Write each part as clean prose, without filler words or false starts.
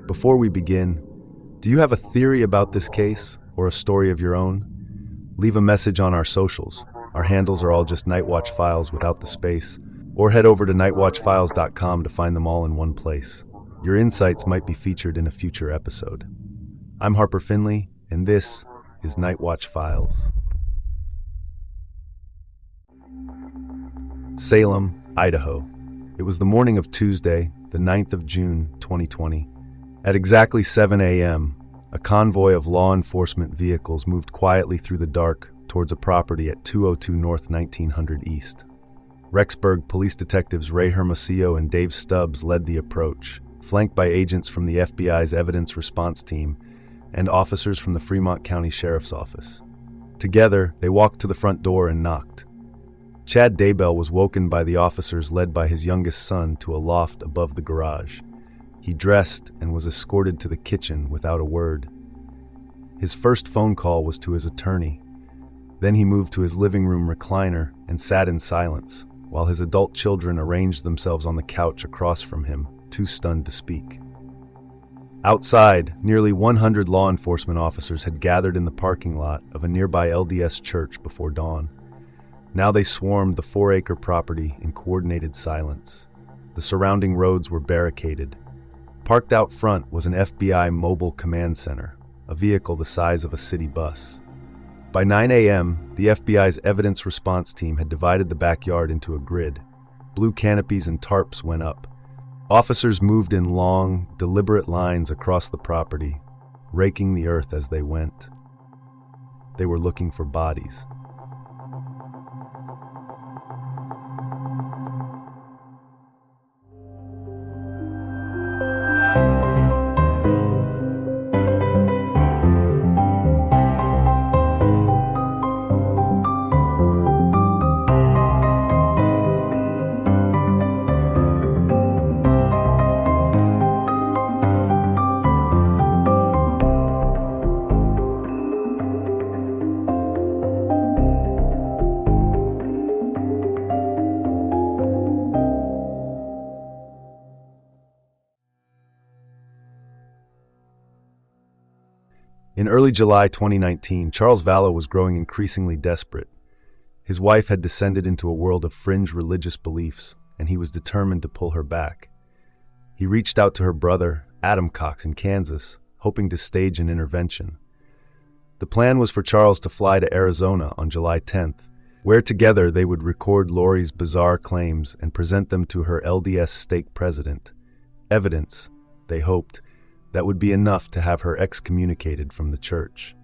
Before we begin, do you have a theory about this case or a story of your own? Leave a message on our socials. Our handles are all just Nightwatch Files without the space, or head over to nightwatchfiles.com to find them all in one place. Your insights might be featured in a future episode. I'm Harper Finley, and this is Nightwatch Files. Salem, Idaho. It was the morning of Tuesday, the 9th of June, 2020. At exactly 7 a.m., a convoy of law enforcement vehicles moved quietly through the dark towards a property at 202 North 1900 East. Rexburg police detectives Ray Hermosillo and Dave Stubbs led the approach, flanked by agents from the FBI's Evidence Response Team and officers from the Fremont County Sheriff's Office. Together, they walked to the front door and knocked. Chad Daybell was woken by the officers led by his youngest son to a loft above the garage. He dressed and was escorted to the kitchen without a word. His first phone call was to his attorney. Then he moved to his living room recliner and sat in silence, while his adult children arranged themselves on the couch across from him, too stunned to speak. Outside, nearly 100 law enforcement officers had gathered in the parking lot of a nearby LDS church before dawn. Now they swarmed the 4-acre property in coordinated silence. The surrounding roads were barricaded. Parked out front was an FBI mobile command center, a vehicle the size of a city bus. By 9 a.m., the FBI's Evidence Response Team had divided the backyard into a grid. Blue canopies and tarps went up. Officers moved in long, deliberate lines across the property, raking the earth as they went. They were looking for bodies. In early July 2019, Charles Vallow was growing increasingly desperate. His wife had descended into a world of fringe religious beliefs, and he was determined to pull her back. He reached out to her brother, Adam Cox, in Kansas, hoping to stage an intervention. The plan was for Charles to fly to Arizona on July 10th, where together they would record Lori's bizarre claims and present them to her LDS stake president. Evidence, they hoped, that would be enough to have her excommunicated from the church.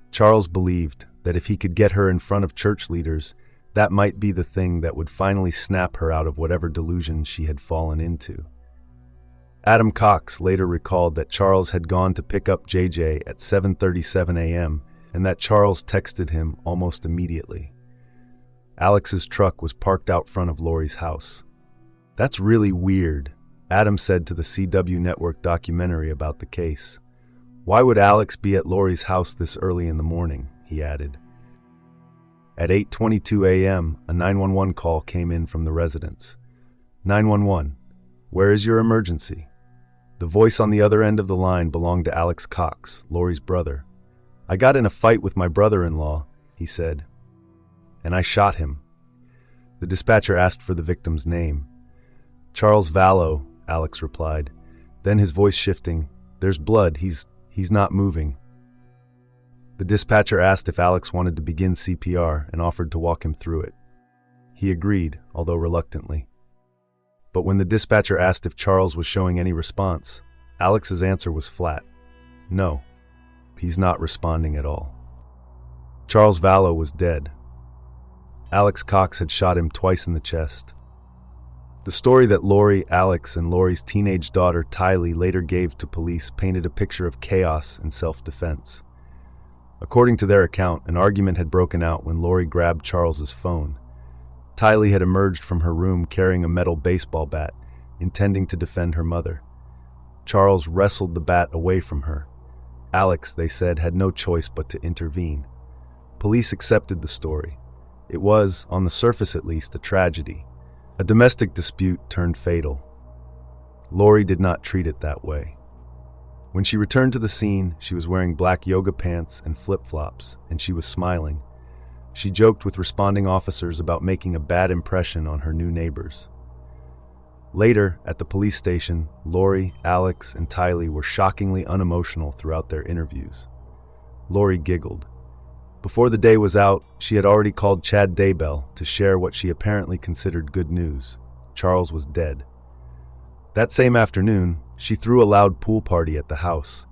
Charles believed that if he could get her in front of church leaders, that might be the thing that would finally snap her out of whatever delusion she had fallen into. Adam Cox later recalled that Charles had gone to pick up JJ at 7:37 a.m. and that Charles texted him almost immediately. Alex's truck was parked out front of Lori's house. "That's really weird," Adam said to the CW Network documentary about the case. "Why would Alex be at Lori's house this early in the morning?" he added. At 8:22 a.m., a 911 call came in from the residence. "911, where is your emergency?" The voice on the other end of the line belonged to Alex Cox, Lori's brother. "I got in a fight with my brother-in-law," he said, "and I shot him." The dispatcher asked for the victim's name. "Charles Vallow," Alex replied. Then his voice shifting, "There's blood, he's not moving." The dispatcher asked if Alex wanted to begin CPR and offered to walk him through it. He agreed, although reluctantly. But when the dispatcher asked if Charles was showing any response, Alex's answer was flat. No, he's not responding at all. Charles Vallow was dead. Alex Cox had shot him twice in the chest. The story that Lori, Alex, and Lori's teenage daughter Tylee later gave to police painted a picture of chaos and self-defense. According to their account, an argument had broken out when Lori grabbed Charles's phone. Tylee had emerged from her room carrying a metal baseball bat, intending to defend her mother. Charles wrestled the bat away from her. Alex, they said, had no choice but to intervene. Police accepted the story. It was, on the surface at least, a tragedy. A domestic dispute turned fatal. Lori did not treat it that way. When she returned to the scene, she was wearing black yoga pants and flip-flops, and she was smiling. She joked with responding officers about making a bad impression on her new neighbors. Later, at the police station, Lori, Alex, and Tylee were shockingly unemotional throughout their interviews. Lori giggled. Before the day was out, she had already called Chad Daybell to share what she apparently considered good news. Charles was dead. That same afternoon, she threw a loud pool party at the house.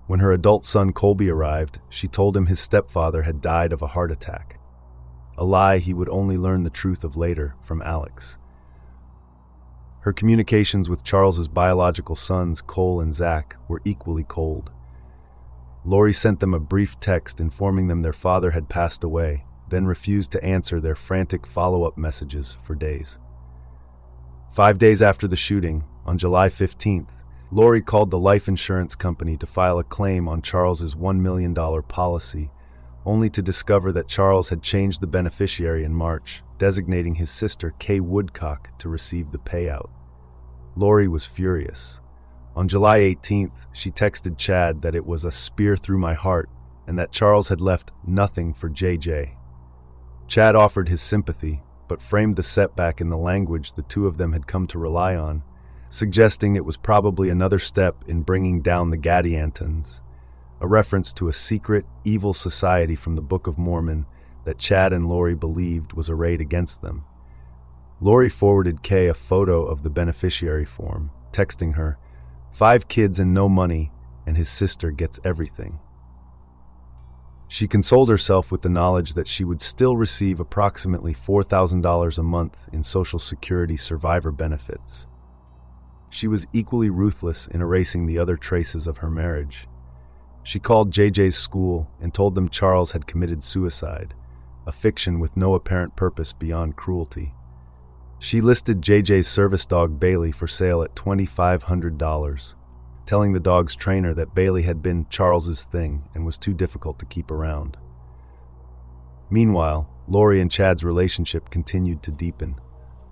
When her adult son Colby arrived, she told him his stepfather had died of a heart attack. A lie he would only learn the truth of later from Alex. Her communications with Charles's biological sons, Cole and Zach, were equally cold. Lori sent them a brief text informing them their father had passed away, then refused to answer their frantic follow-up messages for days. 5 days after the shooting, on July 15th, Lori called the life insurance company to file a claim on Charles's $1 million policy, only to discover that Charles had changed the beneficiary in March, designating his sister Kay Woodcock to receive the payout. Lori was furious. On July 18th, she texted Chad that it was a spear through my heart and that Charles had left nothing for JJ. Chad offered his sympathy, but framed the setback in the language the two of them had come to rely on, suggesting it was probably another step in bringing down the Gadiantons, a reference to a secret, evil society from the Book of Mormon that Chad and Lori believed was arrayed against them. Lori forwarded Kay a photo of the beneficiary form, texting her, 5 kids and no money, and his sister gets everything. She consoled herself with the knowledge that she would still receive approximately $4,000 a month in Social Security survivor benefits. She was equally ruthless in erasing the other traces of her marriage. She called JJ's school and told them Charles had committed suicide, a fiction with no apparent purpose beyond cruelty. She listed JJ's service dog Bailey for sale at $2,500, telling the dog's trainer that Bailey had been Charles's thing and was too difficult to keep around. Meanwhile, Lori and Chad's relationship continued to deepen.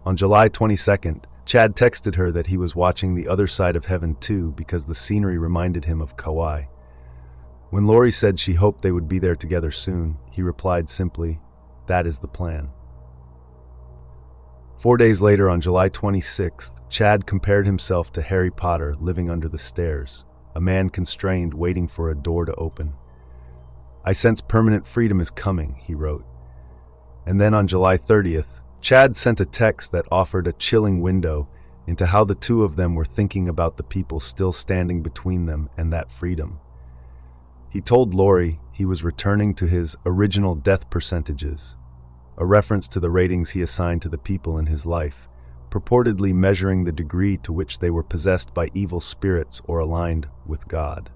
On July 22nd, Chad texted her that he was watching The Other Side of Heaven too because the scenery reminded him of Kauai. When Lori said she hoped they would be there together soon, he replied simply, "That is the plan." 4 days later, on July 26th, Chad compared himself to Harry Potter living under the stairs, a man constrained waiting for a door to open. "I sense permanent freedom is coming," he wrote. And then on July 30th, Chad sent a text that offered a chilling window into how the two of them were thinking about the people still standing between them and that freedom. He told Lori he was returning to his original death percentages, a reference to the ratings he assigned to the people in his life, purportedly measuring the degree to which they were possessed by evil spirits or aligned with God.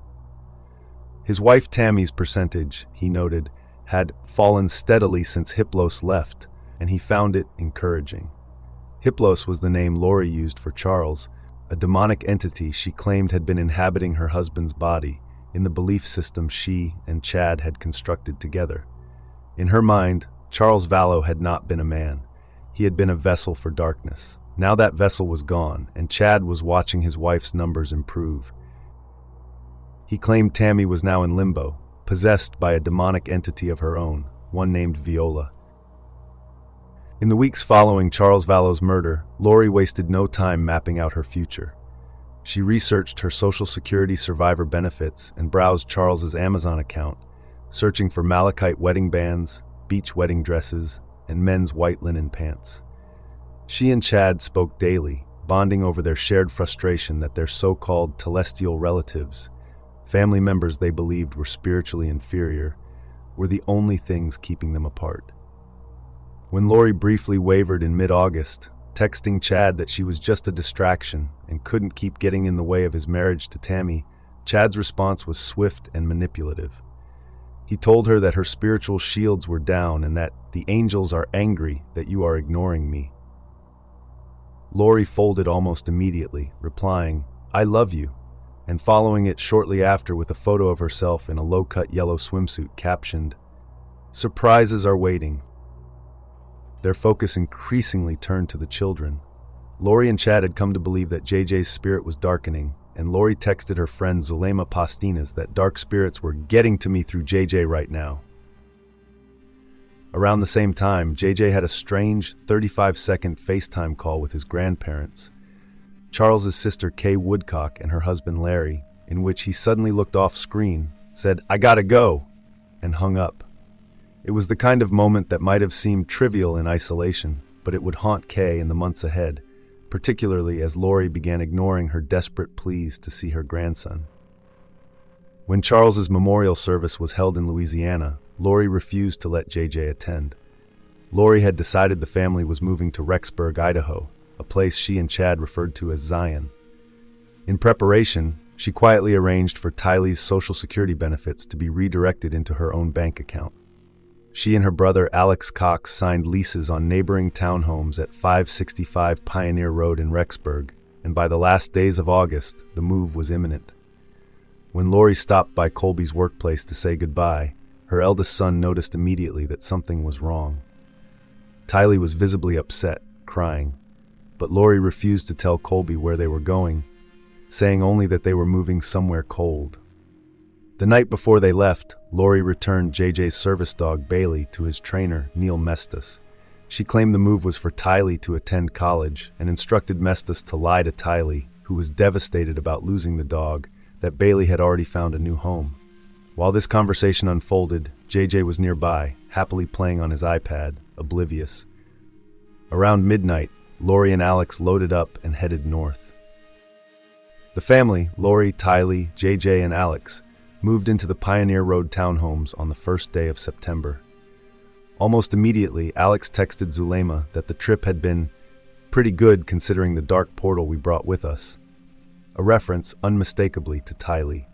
His wife Tammy's percentage, he noted, had fallen steadily since Hiplos left, and he found it encouraging. Hiplos was the name Lori used for Charles, a demonic entity she claimed had been inhabiting her husband's body in the belief system she and Chad had constructed together. In her mind, Charles Vallow had not been a man. He had been a vessel for darkness. Now that vessel was gone, and Chad was watching his wife's numbers improve. He claimed Tammy was now in limbo, possessed by a demonic entity of her own, one named Viola. In the weeks following Charles Vallow's murder, Lori wasted no time mapping out her future. She researched her Social Security survivor benefits and browsed Charles's Amazon account, searching for malachite wedding bands, beach wedding dresses, and men's white linen pants. She and Chad spoke daily, bonding over their shared frustration that their so-called telestial relatives, family members they believed were spiritually inferior, were the only things keeping them apart. When Lori briefly wavered in mid-August, texting Chad that she was just a distraction and couldn't keep getting in the way of his marriage to Tammy, Chad's response was swift and manipulative. He told her that her spiritual shields were down and that the angels are angry that you are ignoring me. Lori folded almost immediately, replying, "I love you," and following it shortly after with a photo of herself in a low-cut yellow swimsuit captioned, "Surprises are waiting." Their focus increasingly turned to the children. Lori and Chad had come to believe that JJ's spirit was darkening, and Lori texted her friend Zulema Pastinas that dark spirits were getting to me through JJ right now. Around the same time, JJ had a strange 35-second FaceTime call with his grandparents, Charles's sister Kay Woodcock and her husband Larry, in which he suddenly looked off screen, said, "I gotta go," and hung up. It was the kind of moment that might have seemed trivial in isolation, but it would haunt Kay in the months ahead, particularly as Lori began ignoring her desperate pleas to see her grandson. When Charles's memorial service was held in Louisiana, Lori refused to let JJ attend. Lori had decided the family was moving to Rexburg, Idaho, a place she and Chad referred to as Zion. In preparation, she quietly arranged for Tylee's Social Security benefits to be redirected into her own bank account. She and her brother Alex Cox signed leases on neighboring townhomes at 565 Pioneer Road in Rexburg, and by the last days of August, the move was imminent. When Lori stopped by Colby's workplace to say goodbye, her eldest son noticed immediately that something was wrong. Tylee was visibly upset, crying, but Lori refused to tell Colby where they were going, saying only that they were moving somewhere cold. The night before they left, Lori returned JJ's service dog Bailey to his trainer, Neil Mestas. She claimed the move was for Tylee to attend college and instructed Mestas to lie to Tylee, who was devastated about losing the dog, that Bailey had already found a new home. While this conversation unfolded, JJ was nearby, happily playing on his iPad, oblivious. Around midnight, Lori and Alex loaded up and headed north. The family, Lori, Tylee, JJ, and Alex, moved into the Pioneer Road townhomes on the first day of September. Almost immediately, Alex texted Zulema that the trip had been pretty good considering the dark portal we brought with us, a reference unmistakably to Tylee.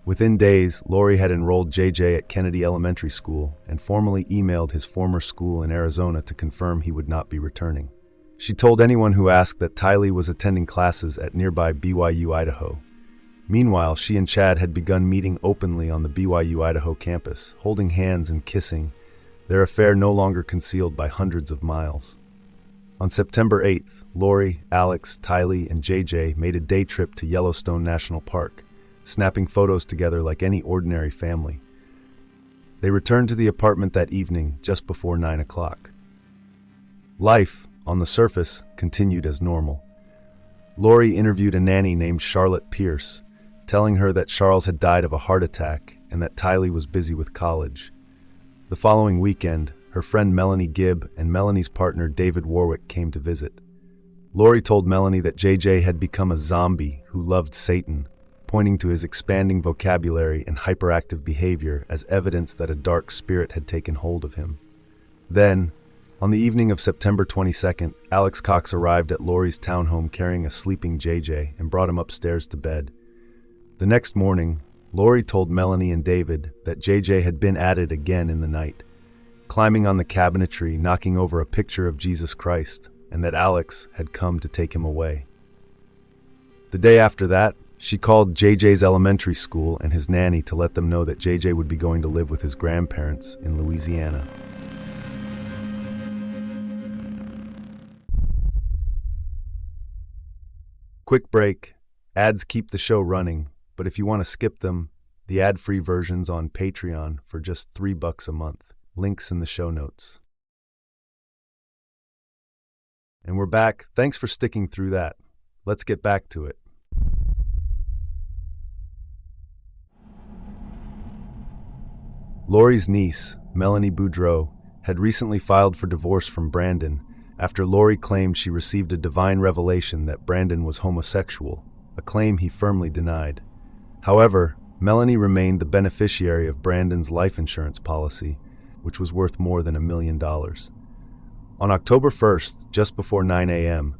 Within days, Lori had enrolled JJ at Kennedy Elementary School and formally emailed his former school in Arizona to confirm he would not be returning. She told anyone who asked that Tylee was attending classes at nearby BYU, Idaho. Meanwhile, she and Chad had begun meeting openly on the BYU Idaho campus, holding hands and kissing, their affair no longer concealed by hundreds of miles. On September 8th, Lori, Alex, Tylee, and JJ made a day trip to Yellowstone National Park, snapping photos together like any ordinary family. They returned to the apartment that evening just before 9 o'clock. Life, on the surface, continued as normal. Lori interviewed a nanny named Charlotte Pierce, telling her that Charles had died of a heart attack and that Tylee was busy with college. The following weekend, her friend Melanie Gibb and Melanie's partner David Warwick came to visit. Lori told Melanie that JJ had become a zombie who loved Satan, pointing to his expanding vocabulary and hyperactive behavior as evidence that a dark spirit had taken hold of him. Then, on the evening of September 22nd, Alex Cox arrived at Lori's townhome carrying a sleeping JJ and brought him upstairs to bed. The next morning, Lori told Melanie and David that JJ had been at it again in the night, climbing on the cabinetry, knocking over a picture of Jesus Christ, and that Alex had come to take him away. The day after that, she called JJ's elementary school and his nanny to let them know that JJ would be going to live with his grandparents in Louisiana. Quick break. Ads keep the show running, but if you want to skip them, the ad-free version's on Patreon for just $3 a month. Links in the show notes. And we're back. Thanks for sticking through that. Let's get back to it. Lori's niece, Melanie Boudreau, had recently filed for divorce from Brandon after Lori claimed she received a divine revelation that Brandon was homosexual, a claim he firmly denied. However, Melanie remained the beneficiary of Brandon's life insurance policy, which was worth more than $1 million. On October 1st, just before 9 a.m.,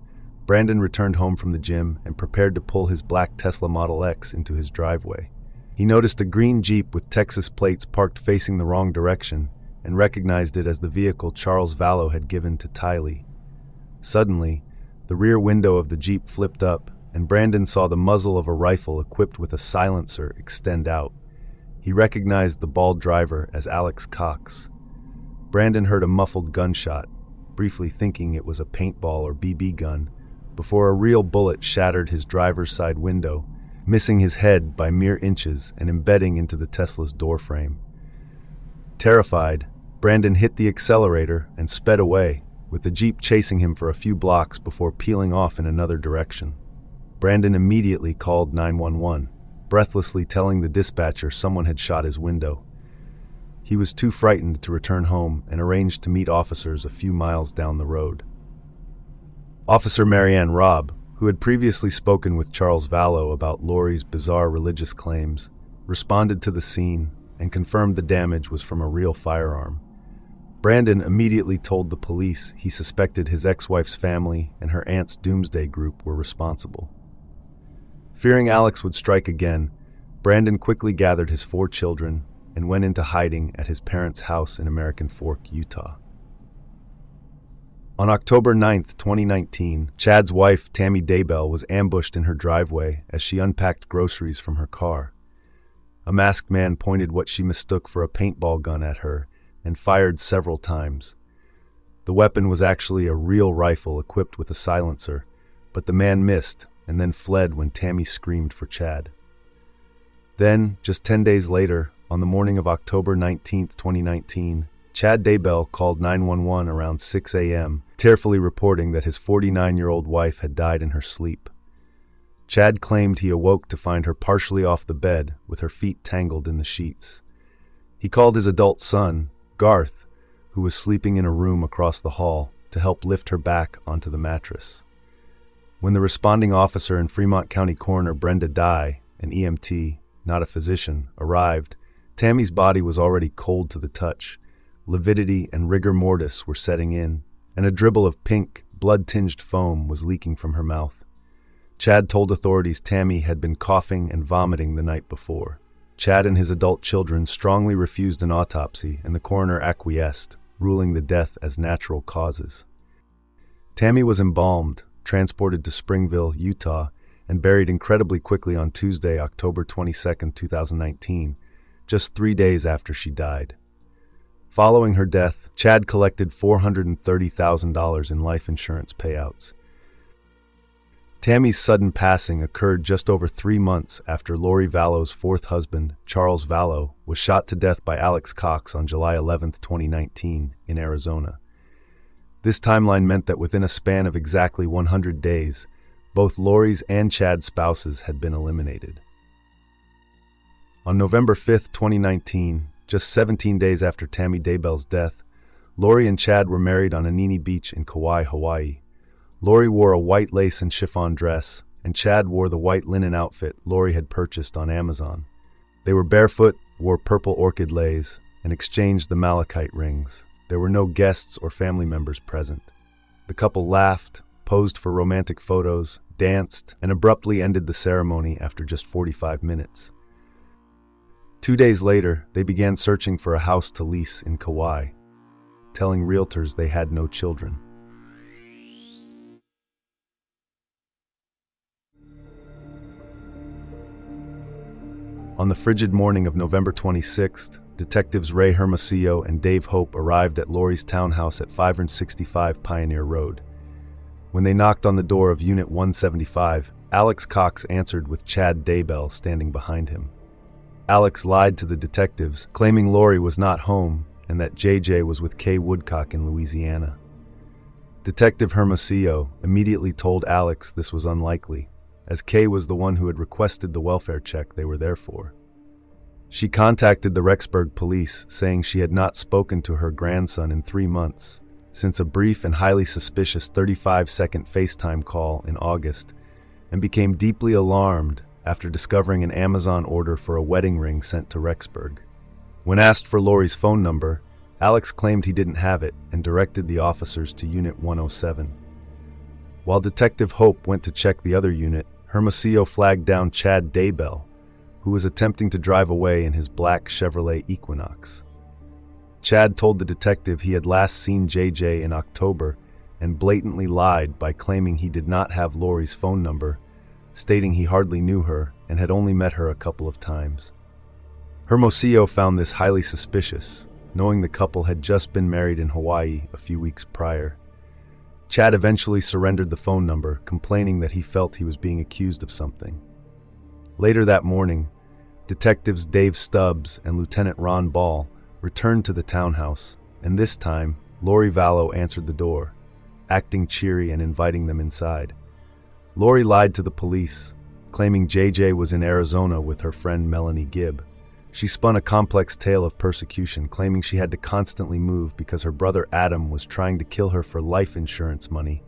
Brandon returned home from the gym and prepared to pull his black Tesla Model X into his driveway. He noticed a green Jeep with Texas plates parked facing the wrong direction and recognized it as the vehicle Charles Vallow had given to Tylee. Suddenly, the rear window of the Jeep flipped up, and Brandon saw the muzzle of a rifle equipped with a silencer extend out. He recognized the bald driver as Alex Cox. Brandon heard a muffled gunshot, briefly thinking it was a paintball or BB gun, before a real bullet shattered his driver's side window, missing his head by mere inches and embedding into the Tesla's doorframe. Terrified, Brandon hit the accelerator and sped away, with the Jeep chasing him for a few blocks before peeling off in another direction. Brandon immediately called 911, breathlessly telling the dispatcher someone had shot his window. He was too frightened to return home and arranged to meet officers a few miles down the road. Officer Marianne Robb, who had previously spoken with Charles Vallow about Lori's bizarre religious claims, responded to the scene and confirmed the damage was from a real firearm. Brandon immediately told the police he suspected his ex-wife's family and her aunt's Doomsday group were responsible. Fearing Alex would strike again, Brandon quickly gathered his 4 children and went into hiding at his parents' house in American Fork, Utah. On October 9, 2019, Chad's wife, Chad Daybell, was ambushed in her driveway as she unpacked groceries from her car. A masked man pointed what she mistook for a paintball gun at her and fired several times. The weapon was actually a real rifle equipped with a silencer, but the man missed and then fled when Tammy screamed for Chad. Then, just 10 days later, on the morning of October 19, 2019, Chad Daybell called 911 around 6 a.m., tearfully reporting that his 49-year-old wife had died in her sleep. Chad claimed he awoke to find her partially off the bed with her feet tangled in the sheets. He called his adult son, Garth, who was sleeping in a room across the hall, to help lift her back onto the mattress. When the responding officer and Fremont County Coroner Brenda Dye, an EMT, not a physician, arrived, Tammy's body was already cold to the touch. Lividity and rigor mortis were setting in, and a dribble of pink, blood-tinged foam was leaking from her mouth. Chad told authorities Tammy had been coughing and vomiting the night before. Chad and his adult children strongly refused an autopsy, and the coroner acquiesced, ruling the death as natural causes. Tammy was embalmed, transported to Springville, Utah, and buried incredibly quickly on Tuesday, October 22, 2019, just 3 days after she died. Following her death, Chad collected $430,000 in life insurance payouts. Tammy's sudden passing occurred just over 3 months after Lori Vallow's 4th husband, Charles Vallow, was shot to death by Alex Cox on July 11, 2019, in Arizona. This timeline meant that within a span of exactly 100 days, both Lori's and Chad's spouses had been eliminated. On November 5, 2019, just 17 days after Tammy Daybell's death, Lori and Chad were married on Anini Beach in Kauai, Hawaii. Lori wore a white lace and chiffon dress, and Chad wore the white linen outfit Lori had purchased on Amazon. They were barefoot, wore purple orchid leis, and exchanged the malachite rings. There were no guests or family members present. The couple laughed, posed for romantic photos, danced, and abruptly ended the ceremony after just 45 minutes. 2 days later, they began searching for a house to lease in Kauai, telling realtors they had no children. On the frigid morning of November 26th, detectives Ray Hermosillo and Dave Hope arrived at Lori's townhouse at 565 Pioneer Road. When they knocked on the door of Unit 175, Alex Cox answered with Chad Daybell standing behind him. Alex lied to the detectives, claiming Lori was not home and that JJ was with Kay Woodcock in Louisiana. Detective Hermosillo immediately told Alex this was unlikely, as Kay was the one who had requested the welfare check they were there for. She contacted the Rexburg police, saying she had not spoken to her grandson in 3 months, since a brief and highly suspicious 35-second FaceTime call in August, and became deeply alarmed after discovering an Amazon order for a wedding ring sent to Rexburg. When asked for Lori's phone number, Alex claimed he didn't have it and directed the officers to Unit 107. While Detective Hope went to check the other unit, Hermosillo flagged down Chad Daybell, who was attempting to drive away in his black Chevrolet Equinox. Chad told the detective he had last seen JJ in October and blatantly lied by claiming he did not have Lori's phone number, stating he hardly knew her and had only met her a couple of times. Hermosillo found this highly suspicious, knowing the couple had just been married in Hawaii a few weeks prior. Chad eventually surrendered the phone number, complaining that he felt he was being accused of something. Later that morning, Detectives Dave Stubbs and Lieutenant Ron Ball returned to the townhouse, and this time, Lori Vallow answered the door, acting cheery and inviting them inside. Lori lied to the police, claiming JJ was in Arizona with her friend Melanie Gibb. She spun a complex tale of persecution, claiming she had to constantly move because her brother Adam was trying to kill her for life insurance money,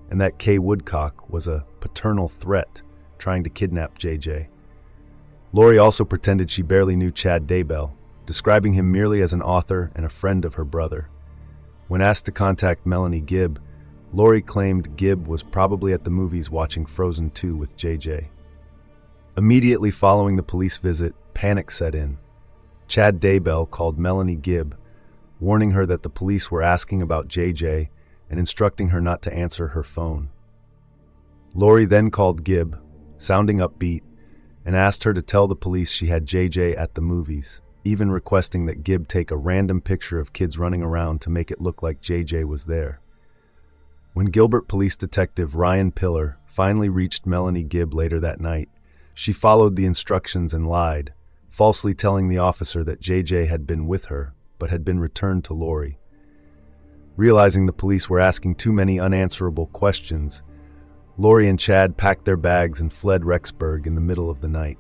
and that Kay Woodcock was a paternal threat trying to kidnap JJ. Lori also pretended she barely knew Chad Daybell, describing him merely as an author and a friend of her brother. When asked to contact Melanie Gibb, Lori claimed Gibb was probably at the movies watching Frozen 2 with JJ. Immediately following the police visit, panic set in. Chad Daybell called Melanie Gibb, warning her that the police were asking about JJ and instructing her not to answer her phone. Lori then called Gibb, sounding upbeat, and asked her to tell the police she had JJ at the movies, even requesting that Gibb take a random picture of kids running around to make it look like JJ was there. When Gilbert Police Detective Ryan Pillar finally reached Melanie Gibb later that night, she followed the instructions and lied, falsely telling the officer that JJ had been with her, but had been returned to Lori. Realizing the police were asking too many unanswerable questions, Lori and Chad packed their bags and fled Rexburg in the middle of the night.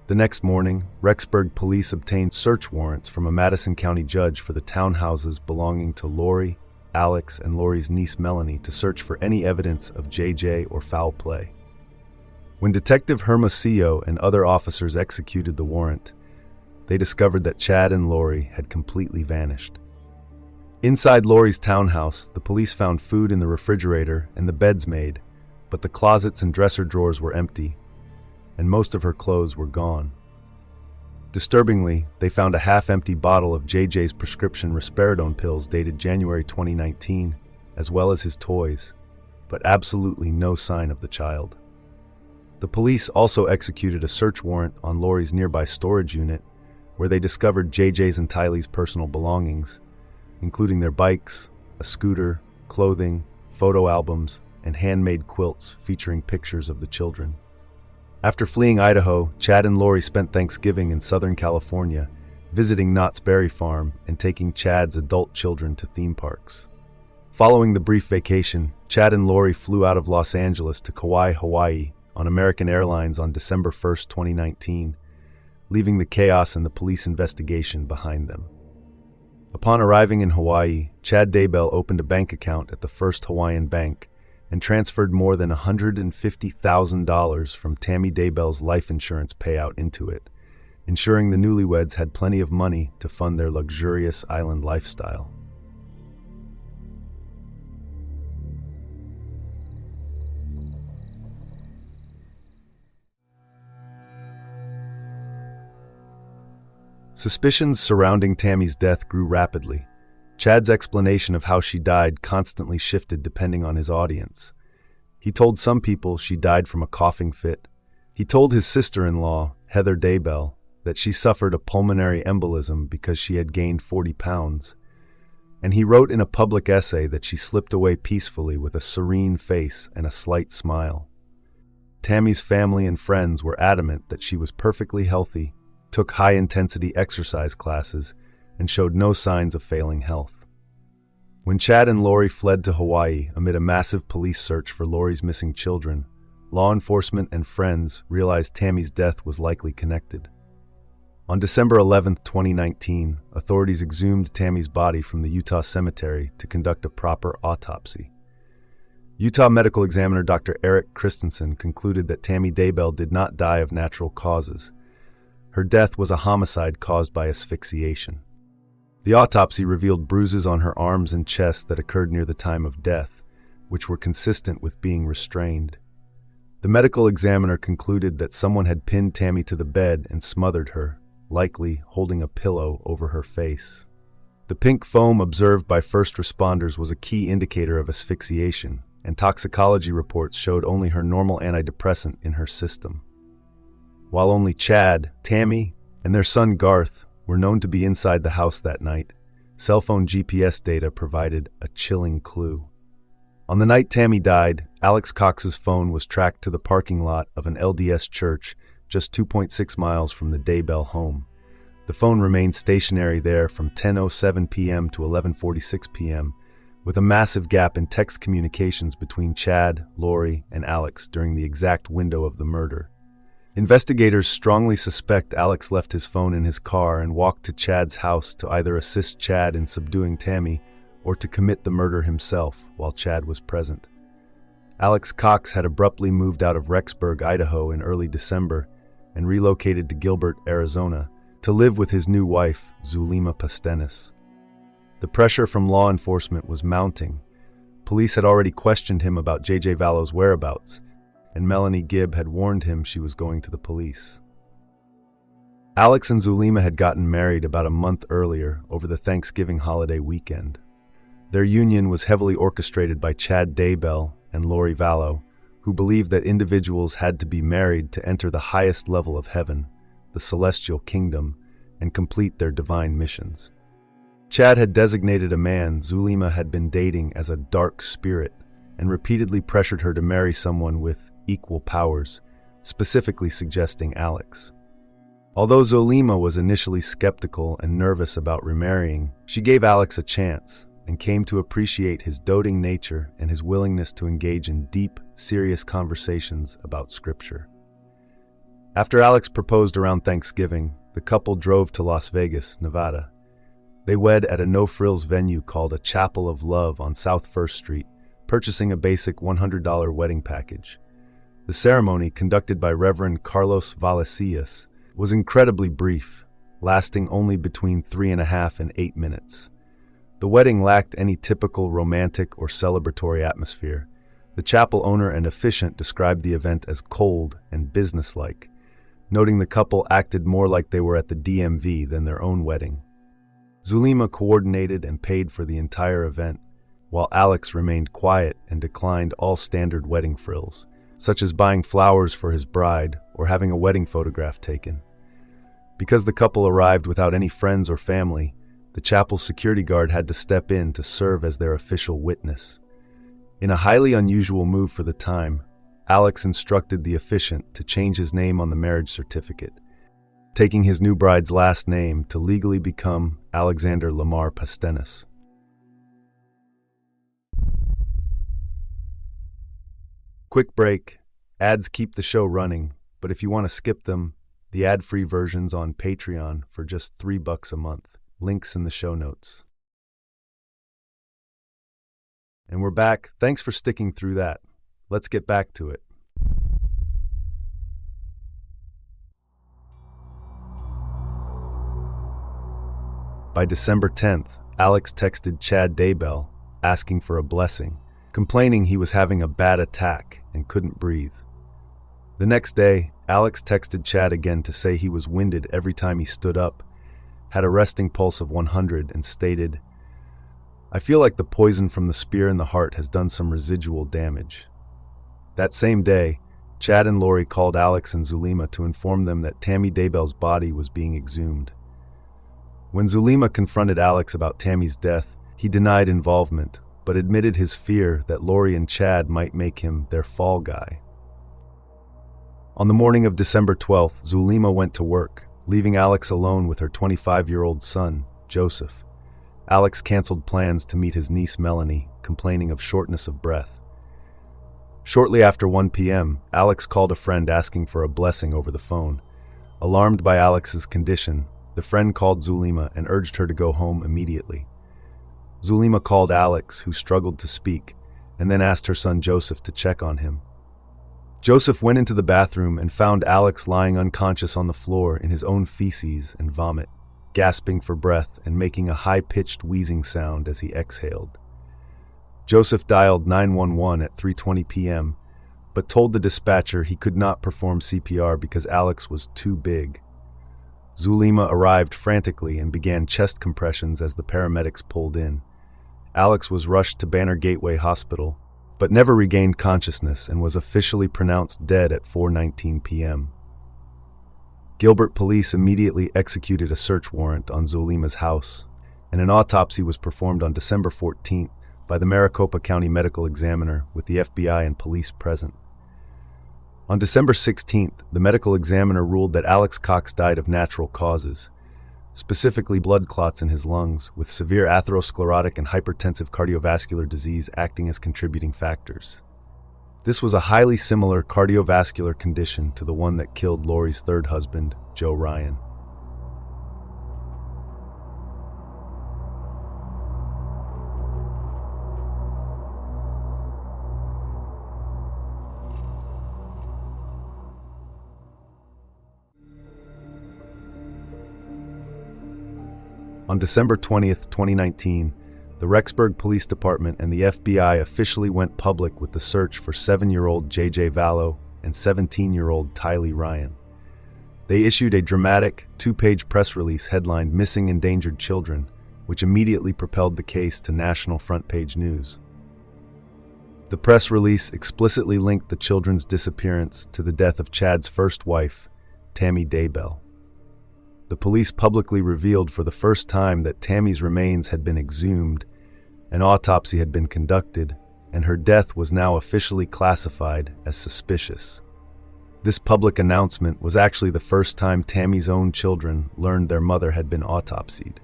The next morning, Rexburg police obtained search warrants from a Madison County judge for the townhouses belonging to Lori, Alex, and Lori's niece Melanie to search for any evidence of JJ or foul play. When Detective Hermosillo and other officers executed the warrant, they discovered that Chad and Lori had completely vanished. Inside Lori's townhouse, the police found food in the refrigerator and the beds made, but the closets and dresser drawers were empty, and most of her clothes were gone. Disturbingly, they found a half-empty bottle of JJ's prescription risperidone pills dated January 2019, as well as his toys, but absolutely no sign of the child. The police also executed a search warrant on Lori's nearby storage unit, where they discovered JJ's and Tylee's personal belongings, including their bikes, a scooter, clothing, photo albums, and handmade quilts featuring pictures of the children. After fleeing Idaho, Chad and Lori spent Thanksgiving in Southern California, visiting Knott's Berry Farm and taking Chad's adult children to theme parks. Following the brief vacation, Chad and Lori flew out of Los Angeles to Kauai, Hawaii, on American Airlines on December 1, 2019, leaving the chaos and the police investigation behind them. Upon arriving in Hawaii, Chad Daybell opened a bank account at the First Hawaiian Bank and transferred more than $150,000 from Tammy Daybell's life insurance payout into it, ensuring the newlyweds had plenty of money to fund their luxurious island lifestyle. Suspicions surrounding Tammy's death grew rapidly. Chad's explanation of how she died constantly shifted depending on his audience. He told some people she died from a coughing fit. He told his sister-in-law, Heather Daybell, that she suffered a pulmonary embolism because she had gained 40 pounds. And he wrote in a public essay that she slipped away peacefully with a serene face and a slight smile. Tammy's family and friends were adamant that she was perfectly healthy, took high-intensity exercise classes, and showed no signs of failing health. When Chad and Lori fled to Hawaii amid a massive police search for Lori's missing children, law enforcement and friends realized Tammy's death was likely connected. On December 11, 2019, authorities exhumed Tammy's body from the Utah cemetery to conduct a proper autopsy. Utah medical examiner Dr. Eric Christensen concluded that Tammy Daybell did not die of natural causes. Her death was a homicide caused by asphyxiation. The autopsy revealed bruises on her arms and chest that occurred near the time of death, which were consistent with being restrained. The medical examiner concluded that someone had pinned Tammy to the bed and smothered her, likely holding a pillow over her face. The pink foam observed by first responders was a key indicator of asphyxiation, and toxicology reports showed only her normal antidepressant in her system. While only Chad, Tammy, and their son Garth were known to be inside the house that night, cell phone GPS data provided a chilling clue. On the night Tammy died, Alex Cox's phone was tracked to the parking lot of an LDS church just 2.6 miles from the Daybell home. The phone remained stationary there from 10:07 p.m. to 11:46 p.m., with a massive gap in text communications between Chad, Lori, and Alex during the exact window of the murder. Investigators strongly suspect Alex left his phone in his car and walked to Chad's house to either assist Chad in subduing Tammy or to commit the murder himself while Chad was present. Alex Cox had abruptly moved out of Rexburg, Idaho in early December and relocated to Gilbert, Arizona, to live with his new wife, Zulema Pastenis. The pressure from law enforcement was mounting. Police had already questioned him about J.J. Vallo's whereabouts, and Melanie Gibb had warned him she was going to the police. Alex and Zulema had gotten married about a month earlier over the Thanksgiving holiday weekend. Their union was heavily orchestrated by Chad Daybell and Lori Vallow, who believed that individuals had to be married to enter the highest level of heaven, the celestial kingdom, and complete their divine missions. Chad had designated a man Zulema had been dating as a dark spirit and repeatedly pressured her to marry someone with equal powers, specifically suggesting Alex. Although Zulema was initially skeptical and nervous about remarrying, she gave Alex a chance and came to appreciate his doting nature and his willingness to engage in deep, serious conversations about Scripture. After Alex proposed around Thanksgiving, the couple drove to Las Vegas, Nevada. They wed at a no-frills venue called a Chapel of Love on South First Street, purchasing a basic $100 wedding package. The ceremony, conducted by Reverend Carlos Vallecillas, was incredibly brief, lasting only between 3.5 and 8 minutes. The wedding lacked any typical romantic or celebratory atmosphere. The chapel owner and officiant described the event as cold and businesslike, noting the couple acted more like they were at the DMV than their own wedding. Zulema coordinated and paid for the entire event, while Alex remained quiet and declined all standard wedding frills, such as buying flowers for his bride or having a wedding photograph taken. Because the couple arrived without any friends or family, the chapel's security guard had to step in to serve as their official witness. In a highly unusual move for the time, Alex instructed the officiant to change his name on the marriage certificate, taking his new bride's last name to legally become Alexander Lamar Pastenis. Quick break. Ads keep the show running, but if you want to skip them, the ad-free version's on Patreon for just $3 a month. Links in the show notes. And we're back. Thanks for sticking through that. Let's get back to it. By December 10th, Alex texted Chad Daybell asking for a blessing, complaining he was having a bad attack and couldn't breathe. The next day, Alex texted Chad again to say he was winded every time he stood up, had a resting pulse of 100, and stated, "I feel like the poison from the spear in the heart has done some residual damage." That same day, Chad and Lori called Alex and Zulema to inform them that Tammy Daybell's body was being exhumed. When Zulema confronted Alex about Tammy's death, he denied involvement, but admitted his fear that Lori and Chad might make him their fall guy. On the morning of December 12th, Zulema went to work, leaving Alex alone with her 25-year-old son, Joseph. Alex canceled plans to meet his niece Melanie, complaining of shortness of breath. Shortly after 1 p.m., Alex called a friend asking for a blessing over the phone. Alarmed by Alex's condition, the friend called Zulema and urged her to go home immediately. Zulema called Alex, who struggled to speak, and then asked her son Joseph to check on him. Joseph went into the bathroom and found Alex lying unconscious on the floor in his own feces and vomit, gasping for breath and making a high-pitched wheezing sound as he exhaled. Joseph dialed 911 at 3:20 p.m., but told the dispatcher he could not perform CPR because Alex was too big. Zulema arrived frantically and began chest compressions as the paramedics pulled in. Alex was rushed to Banner Gateway Hospital, but never regained consciousness and was officially pronounced dead at 4:19 p.m. Gilbert police immediately executed a search warrant on Zulema's house, and an autopsy was performed on December 14th by the Maricopa County Medical Examiner with the FBI and police present. On December 16th, the medical examiner ruled that Alex Cox died of natural causes, specifically blood clots in his lungs, with severe atherosclerotic and hypertensive cardiovascular disease acting as contributing factors. This was a highly similar cardiovascular condition to the one that killed Lori's third husband, Joe Ryan. On December 20th, 2019, the Rexburg Police Department and the FBI officially went public with the search for 7-year-old J.J. Vallow and 17-year-old Tylee Ryan. They issued a dramatic, 2-page press release headlined Missing Endangered Children, which immediately propelled the case to national front-page news. The press release explicitly linked the children's disappearance to the death of Chad's first wife, Tammy Daybell. The police publicly revealed for the first time that Tammy's remains had been exhumed, an autopsy had been conducted, and her death was now officially classified as suspicious. This public announcement was actually the first time Tammy's own children learned their mother had been autopsied.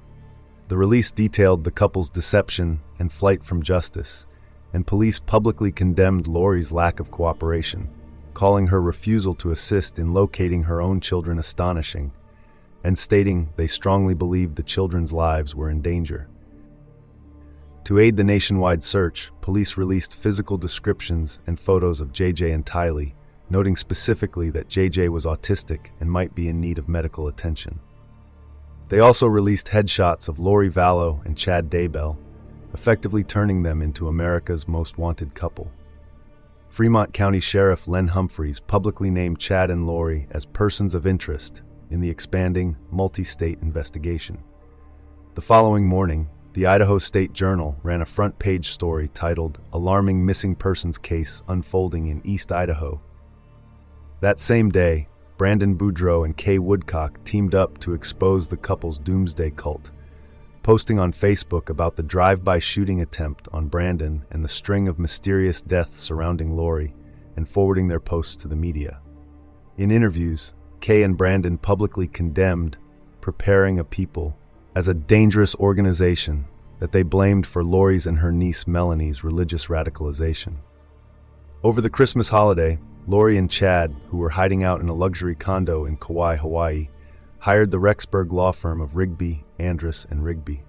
The release detailed the couple's deception and flight from justice, and police publicly condemned Lori's lack of cooperation, calling her refusal to assist in locating her own children astonishing, and stating they strongly believed the children's lives were in danger. To aid the nationwide search, police released physical descriptions and photos of JJ and Tylee, noting specifically that JJ was autistic and might be in need of medical attention. They also released headshots of Lori Vallow and Chad Daybell, effectively turning them into America's most wanted couple. Fremont County Sheriff Len Humphreys publicly named Chad and Lori as persons of interest in the expanding, multi-state investigation. The following morning, the Idaho State Journal ran a front-page story titled "Alarming Missing Persons Case Unfolding in East Idaho." That same day, Brandon Boudreau and Kay Woodcock teamed up to expose the couple's Doomsday cult, posting on Facebook about the drive-by shooting attempt on Brandon and the string of mysterious deaths surrounding Lori, and forwarding their posts to the media. In interviews, Kay and Brandon publicly condemned Preparing a People as a dangerous organization that they blamed for Lori's and her niece Melanie's religious radicalization. Over the Christmas holiday, Lori and Chad, who were hiding out in a luxury condo in Kauai, Hawaii, hired the Rexburg law firm of Rigby, Andrus, and Rigby.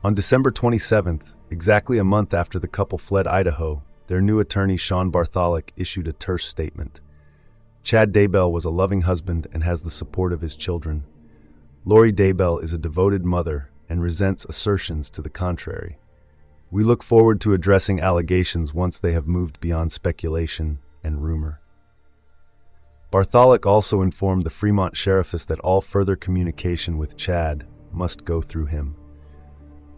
On December 27th, exactly a month after the couple fled Idaho, their new attorney Sean Bartholic issued a terse statement. Chad Daybell was a loving husband and has the support of his children. Lori Daybell is a devoted mother and resents assertions to the contrary. We look forward to addressing allegations once they have moved beyond speculation and rumor. Bartholic also informed the Fremont Sheriffess that all further communication with Chad must go through him.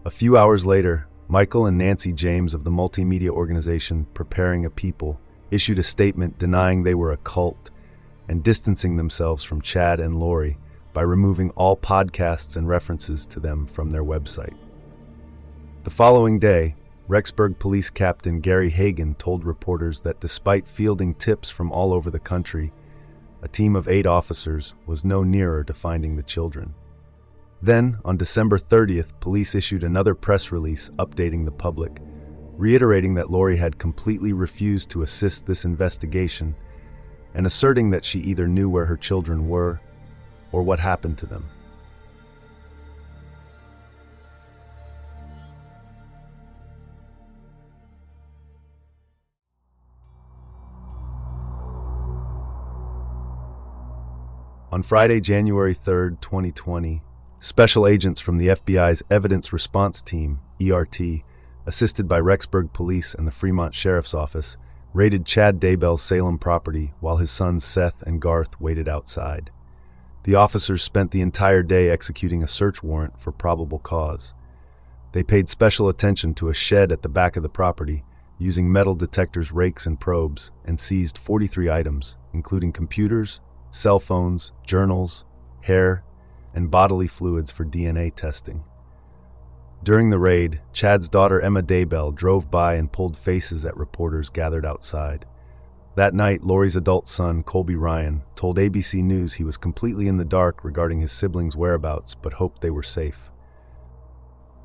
A few hours later, Michael and Nancy James of the multimedia organization Preparing a People issued a statement denying they were a cult and distancing themselves from Chad and Lori by removing all podcasts and references to them from their website. The following day, Rexburg Police Captain Gary Hagan told reporters that despite fielding tips from all over the country, a team of 8 officers was no nearer to finding the children. Then, on December 30th, police issued another press release updating the public, reiterating that Lori had completely refused to assist this investigation and asserting that she either knew where her children were or what happened to them. On Friday, January 3, 2020, special agents from the FBI's Evidence Response Team, ERT, assisted by Rexburg Police and the Fremont Sheriff's Office, raided Chad Daybell's Salem property while his sons Seth and Garth waited outside. The officers spent the entire day executing a search warrant for probable cause. They paid special attention to a shed at the back of the property, using metal detectors, rakes, and probes, and seized 43 items, including computers, cell phones, journals, hair, and bodily fluids for DNA testing. During the raid, Chad's daughter Emma Daybell drove by and pulled faces at reporters gathered outside. That night, Lori's adult son, Colby Ryan, told ABC News he was completely in the dark regarding his siblings' whereabouts but hoped they were safe.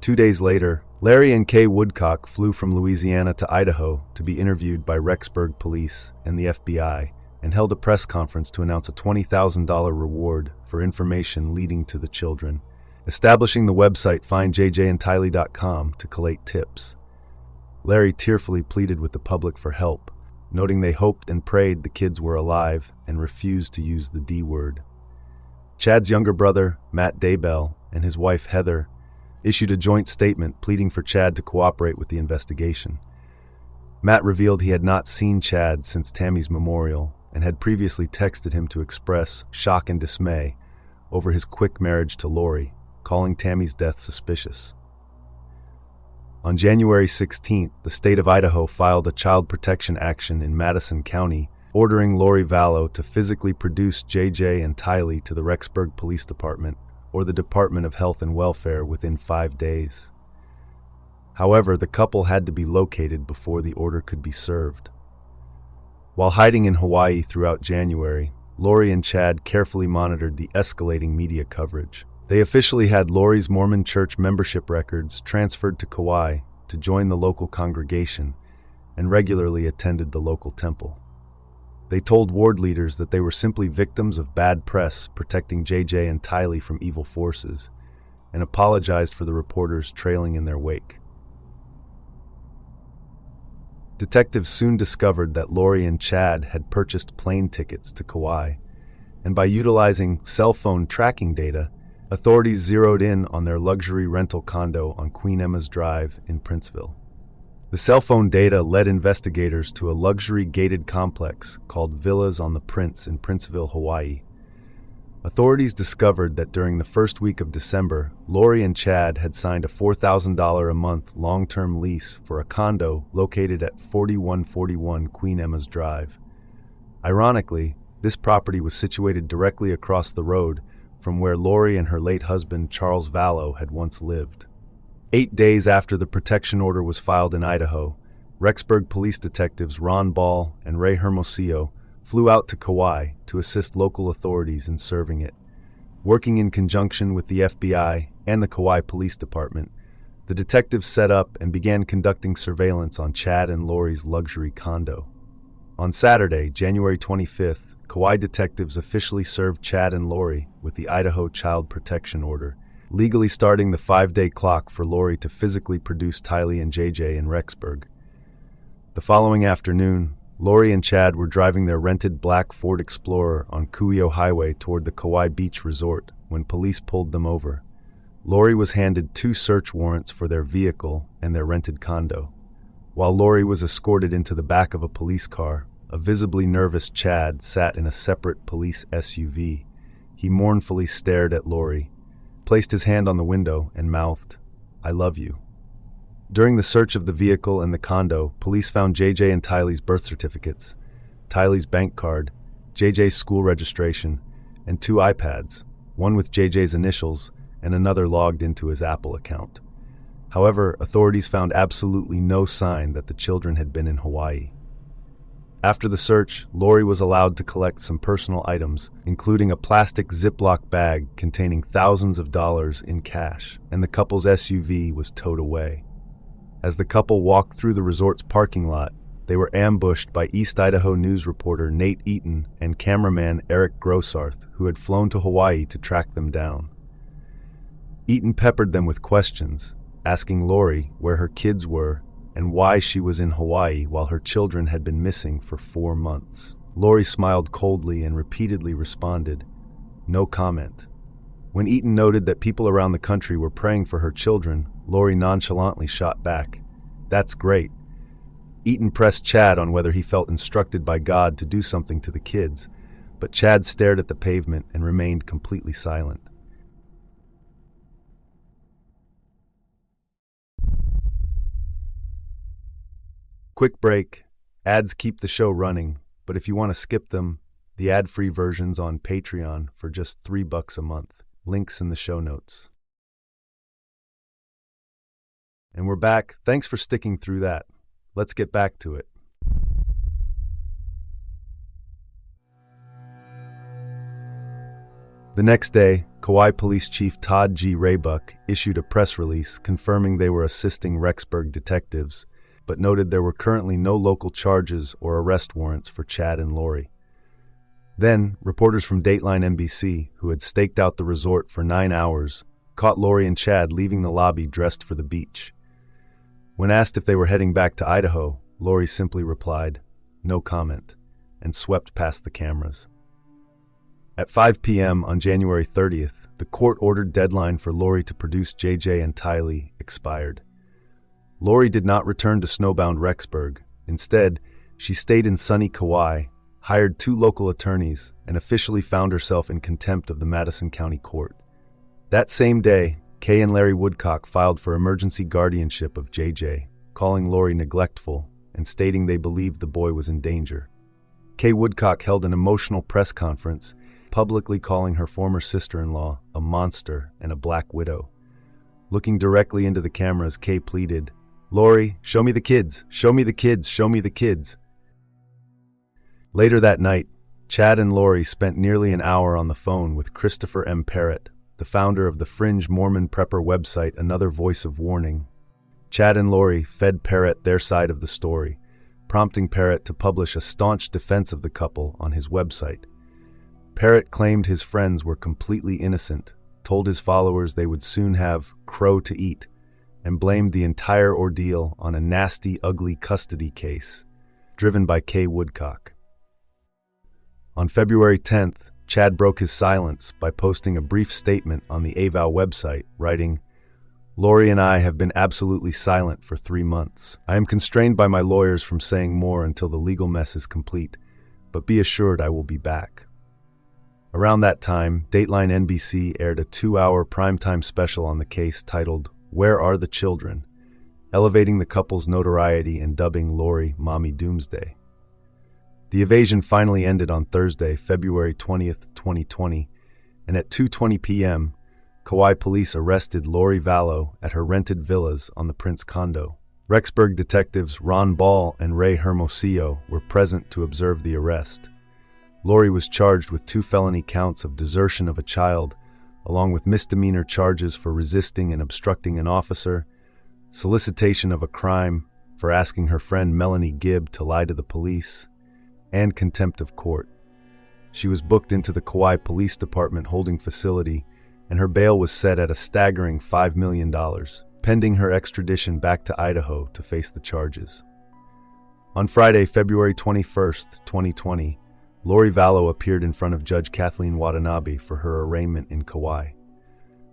2 days later, Larry and Kay Woodcock flew from Louisiana to Idaho to be interviewed by Rexburg Police and the FBI and held a press conference to announce a $20,000 reward for information leading to the children, establishing the website findjjandtylee.com to collate tips. Larry tearfully pleaded with the public for help, noting they hoped and prayed the kids were alive and refused to use the D word. Chad's younger brother, Matt Daybell, and his wife, Heather, issued a joint statement pleading for Chad to cooperate with the investigation. Matt revealed he had not seen Chad since Tammy's memorial and had previously texted him to express shock and dismay over his quick marriage to Lori, calling Tammy's death suspicious. On January 16th, the state of Idaho filed a child protection action in Madison County, ordering Lori Vallow to physically produce JJ and Tylee to the Rexburg Police Department or the Department of Health and Welfare within 5 days. However, the couple had to be located before the order could be served. While hiding in Hawaii throughout January, Lori and Chad carefully monitored the escalating media coverage. They officially had Lori's Mormon church membership records transferred to Kauai to join the local congregation and regularly attended the local temple. They told ward leaders that they were simply victims of bad press protecting JJ and Tylee from evil forces and apologized for the reporters trailing in their wake. Detectives soon discovered that Lori and Chad had purchased plane tickets to Kauai, and by utilizing cell phone tracking data, authorities zeroed in on their luxury rental condo on Queen Emma's Drive in Princeville. The cell phone data led investigators to a luxury gated complex called Villas on the Prince in Princeville, Hawaii. Authorities discovered that during the first week of December, Lori and Chad had signed a $4,000 a month long-term lease for a condo located at 4141 Queen Emma's Drive. Ironically, this property was situated directly across the road from where Lori and her late husband, Charles Vallow, had once lived. 8 days after the protection order was filed in Idaho, Rexburg police detectives Ron Ball and Ray Hermosillo flew out to Kauai to assist local authorities in serving it. Working in conjunction with the FBI and the Kauai Police Department, the detectives set up and began conducting surveillance on Chad and Lori's luxury condo. On Saturday, January 25th, Kauai detectives officially served Chad and Lori with the Idaho Child Protection Order, legally starting the 5-day clock for Lori to physically produce Tylee and JJ in Rexburg. The following afternoon, Lori and Chad were driving their rented black Ford Explorer on Kuio Highway toward the Kauai Beach Resort when police pulled them over. Lori was handed 2 search warrants for their vehicle and their rented condo. While Lori was escorted into the back of a police car, a visibly nervous Chad sat in a separate police SUV. He mournfully stared at Lori, placed his hand on the window, and mouthed, "I love you." During the search of the vehicle and the condo, police found JJ and Tylee's birth certificates, Tylee's bank card, JJ's school registration, and 2 iPads, one with JJ's initials and another logged into his Apple account. However, authorities found absolutely no sign that the children had been in Hawaii. After the search, Lori was allowed to collect some personal items, including a plastic Ziploc bag containing thousands of dollars in cash, and the couple's SUV was towed away. As the couple walked through the resort's parking lot, they were ambushed by East Idaho News reporter Nate Eaton and cameraman Eric Grossarth, who had flown to Hawaii to track them down. Eaton peppered them with questions, asking Lori where her kids were and why she was in Hawaii while her children had been missing for 4 months. Lori smiled coldly and repeatedly responded, "No comment." When Eaton noted that people around the country were praying for her children, Lori nonchalantly shot back, "That's great." Eaton pressed Chad on whether he felt instructed by God to do something to the kids, but Chad stared at the pavement and remained completely silent. Quick break. Ads keep the show running, but if you want to skip them, the ad-free version's on Patreon for just $3 a month. Links in the show notes. And we're back. Thanks for sticking through that. Let's get back to it. The next day, Kauai Police Chief Todd G. Raybuck issued a press release confirming they were assisting Rexburg detectives, but noted there were currently no local charges or arrest warrants for Chad and Lori. Then, reporters from Dateline NBC, who had staked out the resort for 9 hours, caught Lori and Chad leaving the lobby dressed for the beach. When asked if they were heading back to Idaho, Lori simply replied, "No comment," and swept past the cameras. At 5 p.m. on January 30th, the court-ordered deadline for Lori to produce JJ and Tylee expired. Lori did not return to snowbound Rexburg. Instead, she stayed in sunny Kauai, hired 2 local attorneys, and officially found herself in contempt of the Madison County Court. That same day, Kay and Larry Woodcock filed for emergency guardianship of JJ, calling Lori neglectful and stating they believed the boy was in danger. Kay Woodcock held an emotional press conference, publicly calling her former sister-in-law a monster and a black widow. Looking directly into the cameras, Kay pleaded, "Lori, show me the kids, show me the kids, show me the kids." Later that night, Chad and Lori spent nearly an hour on the phone with Christopher M. Parrott, the founder of the fringe Mormon prepper website Another Voice of Warning. Chad and Lori fed Parrott their side of the story, prompting Parrott to publish a staunch defense of the couple on his website. Parrott claimed his friends were completely innocent, told his followers they would soon have crow to eat, and blamed the entire ordeal on a nasty, ugly custody case, driven by Kay Woodcock. On February 10th, Chad broke his silence by posting a brief statement on the AVOW website, writing, "Lori and I have been absolutely silent for 3 months. I am constrained by my lawyers from saying more until the legal mess is complete, but be assured I will be back." Around that time, Dateline NBC aired a 2-hour primetime special on the case titled, "Where Are the Children?", elevating the couple's notoriety and dubbing Lori Mommy Doomsday. The evasion finally ended on Thursday, February 20th, 2020, and at 2:20 p.m., Kauai police arrested Lori Vallow at her rented villas on the Prince condo. Rexburg detectives Ron Ball and Ray Hermosillo were present to observe the arrest. Lori was charged with 2 felony counts of desertion of a child, along with misdemeanor charges for resisting and obstructing an officer, solicitation of a crime for asking her friend Melanie Gibb to lie to the police, and contempt of court. She was booked into the Kauai Police Department holding facility, and her bail was set at a staggering $5 million, pending her extradition back to Idaho to face the charges. On Friday, February 21st, 2020, Lori Vallow appeared in front of Judge Kathleen Watanabe for her arraignment in Kauai.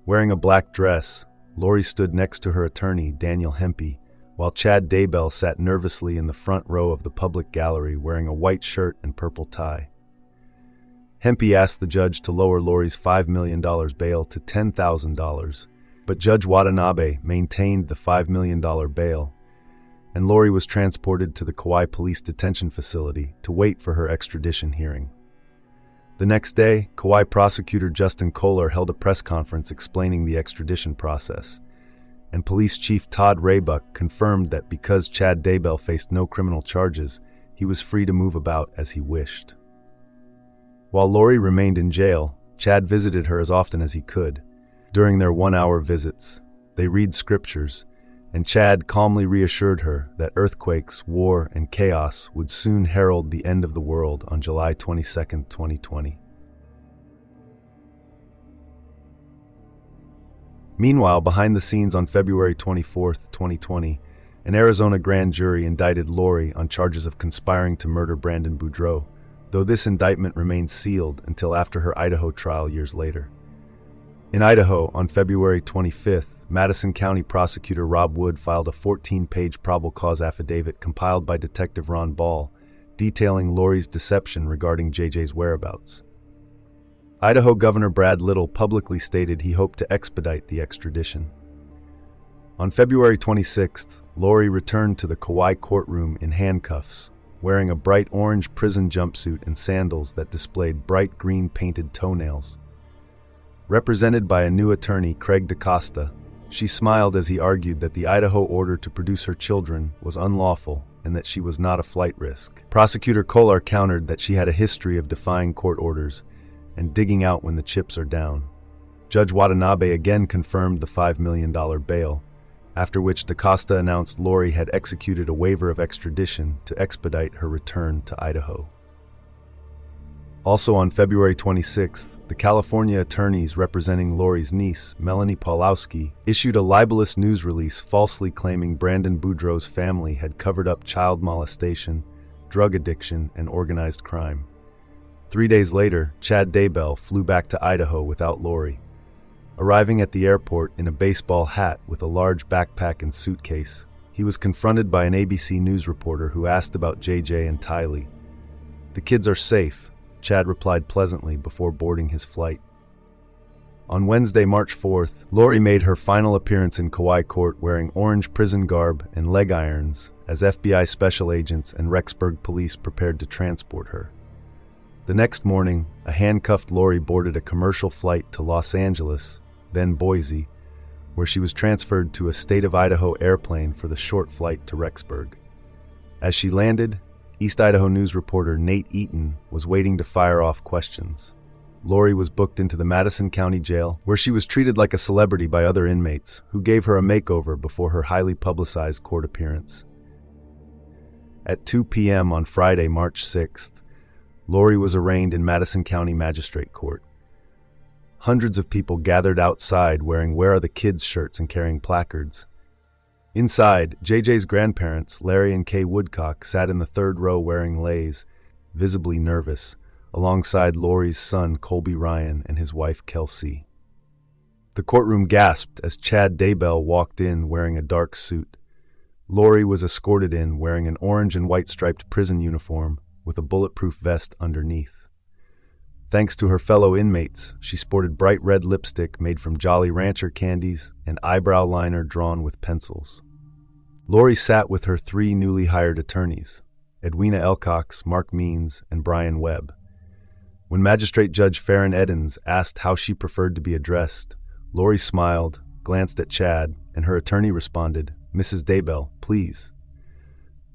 Wearing a black dress, Lori stood next to her attorney, Daniel Hempe, while Chad Daybell sat nervously in the front row of the public gallery wearing a white shirt and purple tie. Hempe asked the judge to lower Lori's $5 million bail to $10,000, but Judge Watanabe maintained the $5 million bail, and Lori was transported to the Kauai Police Detention Facility to wait for her extradition hearing. The next day, Kauai prosecutor Justin Kohler held a press conference explaining the extradition process, and Police Chief Todd Raybuck confirmed that because Chad Daybell faced no criminal charges, he was free to move about as he wished. While Lori remained in jail, Chad visited her as often as he could. During their 1-hour visits, they read scriptures, and Chad calmly reassured her that earthquakes, war, and chaos would soon herald the end of the world on July 22, 2020. Meanwhile, behind the scenes on February 24, 2020, an Arizona grand jury indicted Lori on charges of conspiring to murder Brandon Boudreaux, though this indictment remained sealed until after her Idaho trial years later. In Idaho, on February 25th, Madison County prosecutor Rob Wood filed a 14-page probable cause affidavit compiled by Detective Ron Ball, detailing Lori's deception regarding JJ's whereabouts. Idaho Governor Brad Little publicly stated he hoped to expedite the extradition. On February 26th, Lori returned to the Kauai courtroom in handcuffs, wearing a bright orange prison jumpsuit and sandals that displayed bright green painted toenails. Represented by a new attorney, Craig DaCosta, She smiled as he argued that the Idaho order to produce her children was unlawful and that she was not a flight risk. Prosecutor Kolar countered that she had a history of defying court orders and digging out when the chips are down. Judge Watanabe again confirmed the $5 million bail, after which DaCosta announced Lori had executed a waiver of extradition to expedite her return to Idaho. Also on February 26th, the California attorneys representing Lori's niece, Melanie Pawlowski, issued a libelous news release falsely claiming Brandon Boudreau's family had covered up child molestation, drug addiction, and organized crime. 3 days later, Chad Daybell flew back to Idaho without Lori. Arriving at the airport in a baseball hat with a large backpack and suitcase, he was confronted by an ABC News reporter who asked about JJ and Tylee. "The kids are safe," Chad replied pleasantly before boarding his flight. On Wednesday, March 4th, Lori made her final appearance in Kauai Court wearing orange prison garb and leg irons as FBI special agents and Rexburg police prepared to transport her. The next morning, a handcuffed Lori boarded a commercial flight to Los Angeles, then Boise, where she was transferred to a State of Idaho airplane for the short flight to Rexburg. As she landed, East Idaho News reporter Nate Eaton was waiting to fire off questions. Lori was booked into the Madison County Jail, where she was treated like a celebrity by other inmates, who gave her a makeover before her highly publicized court appearance. At 2 p.m. on Friday, March 6th, Lori was arraigned in Madison County Magistrate Court. Hundreds of people gathered outside wearing "Where Are the Kids" shirts and carrying placards. Inside, JJ's grandparents, Larry and Kay Woodcock, sat in the third row wearing leis, visibly nervous, alongside Lori's son, Colby Ryan, and his wife, Kelsey. The courtroom gasped as Chad Daybell walked in wearing a dark suit. Lori was escorted in wearing an orange and white striped prison uniform with a bulletproof vest underneath. Thanks to her fellow inmates, she sported bright red lipstick made from Jolly Rancher candies and eyebrow liner drawn with pencils. Lori sat with her 3 newly hired attorneys, Edwina Elcox, Mark Means, and Brian Webb. When Magistrate Judge Farron Eddins asked how she preferred to be addressed, Lori smiled, glanced at Chad, and her attorney responded, "Mrs. Daybell, please."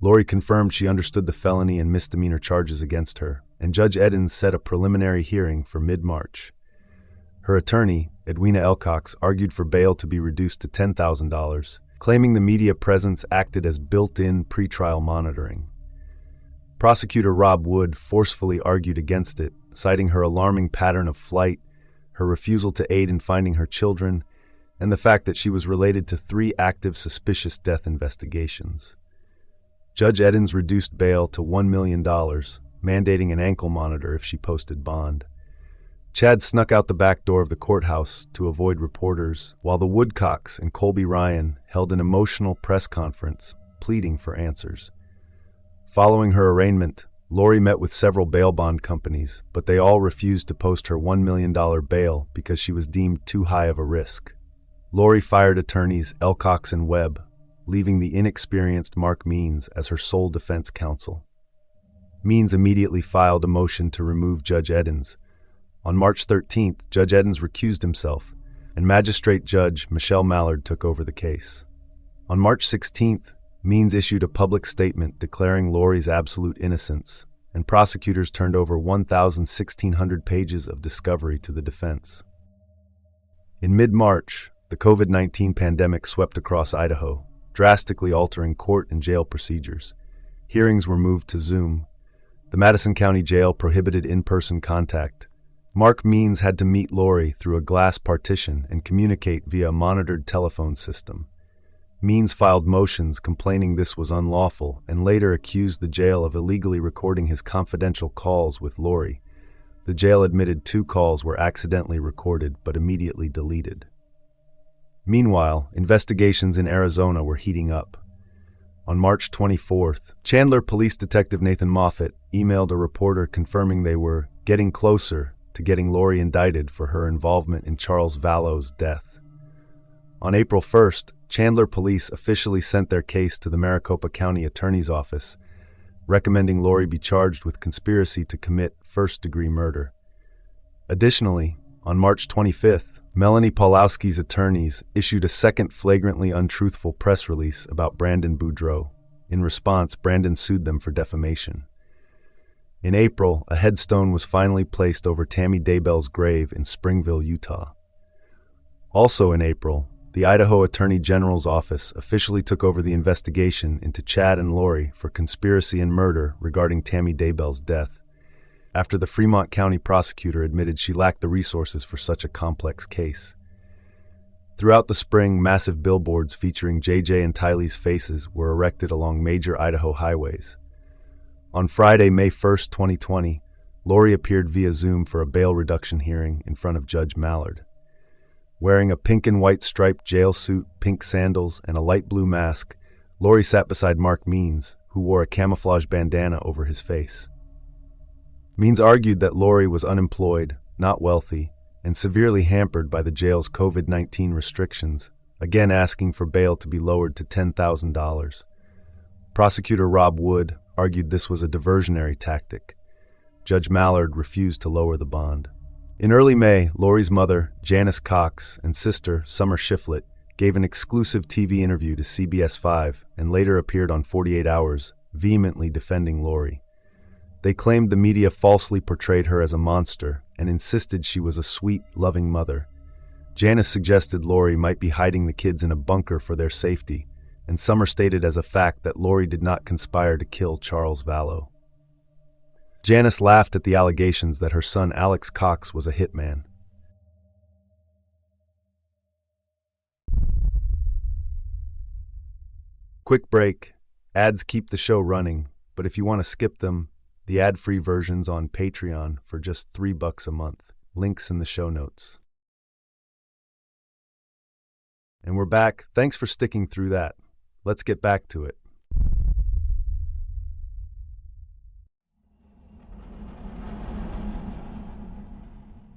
Lori confirmed she understood the felony and misdemeanor charges against her, and Judge Eddins set a preliminary hearing for mid-March. Her attorney, Edwina Elcox, argued for bail to be reduced to $10,000, claiming the media presence acted as built-in pretrial monitoring. Prosecutor Rob Wood forcefully argued against it, citing her alarming pattern of flight, her refusal to aid in finding her children, and the fact that she was related to 3 active suspicious death investigations. Judge Eddins reduced bail to $1 million, mandating an ankle monitor if she posted bond. Chad snuck out the back door of the courthouse to avoid reporters, while the Woodcocks and Colby Ryan held an emotional press conference, pleading for answers. Following her arraignment, Lori met with several bail bond companies, but they all refused to post her $1 million bail because she was deemed too high of a risk. Lori fired attorneys Elcox and Webb, leaving the inexperienced Mark Means as her sole defense counsel. Means immediately filed a motion to remove Judge Eddins. On March 13th, Judge Eddins recused himself, and Magistrate Judge Michelle Mallard took over the case. On March 16th, Means issued a public statement declaring Lori's absolute innocence, and prosecutors turned over 1,600 pages of discovery to the defense. In mid-March, the COVID-19 pandemic swept across Idaho, drastically altering court and jail procedures. Hearings were moved to Zoom. The Madison County Jail prohibited in-person contact. Mark Means had to meet Lori through a glass partition and communicate via a monitored telephone system. Means filed motions complaining this was unlawful and later accused the jail of illegally recording his confidential calls with Lori. The jail admitted 2 calls were accidentally recorded but immediately deleted. Meanwhile, investigations in Arizona were heating up. On March 24th, Chandler Police Detective Nathan Moffett emailed a reporter confirming they were getting closer to getting Lori indicted for her involvement in Charles Vallow's death. On April 1st, Chandler Police officially sent their case to the Maricopa County Attorney's Office, recommending Lori be charged with conspiracy to commit first-degree murder. Additionally, on March 25th, Melanie Pawlowski's attorneys issued a second flagrantly untruthful press release about Brandon Boudreaux. In response, Brandon sued them for defamation. In April, a headstone was finally placed over Tammy Daybell's grave in Springville, Utah. Also in April, the Idaho Attorney General's office officially took over the investigation into Chad and Lori for conspiracy and murder regarding Tammy Daybell's death, after the Fremont County prosecutor admitted she lacked the resources for such a complex case. Throughout the spring, massive billboards featuring JJ and Tylee's faces were erected along major Idaho highways. On Friday, May 1, 2020, Lori appeared via Zoom for a bail reduction hearing in front of Judge Mallard. Wearing a pink and white striped jail suit, pink sandals, and a light blue mask, Lori sat beside Mark Means, who wore a camouflage bandana over his face. Means argued that Lori was unemployed, not wealthy, and severely hampered by the jail's COVID-19 restrictions, again asking for bail to be lowered to $10,000. Prosecutor Rob Wood argued this was a diversionary tactic. Judge Mallard refused to lower the bond. In early May, Lori's mother, Janice Cox, and sister, Summer Shiflett, gave an exclusive TV interview to CBS 5 and later appeared on 48 Hours, vehemently defending Lori. They claimed the media falsely portrayed her as a monster and insisted she was a sweet, loving mother. Janice suggested Lori might be hiding the kids in a bunker for their safety, and Summer stated as a fact that Lori did not conspire to kill Charles Vallow. Janice laughed at the allegations that her son Alex Cox was a hitman. Quick break. Ads keep the show running, but if you want to skip them, the ad-free version's on Patreon for just $3 a month. Links in the show notes. And we're back. Thanks for sticking through that. Let's get back to it.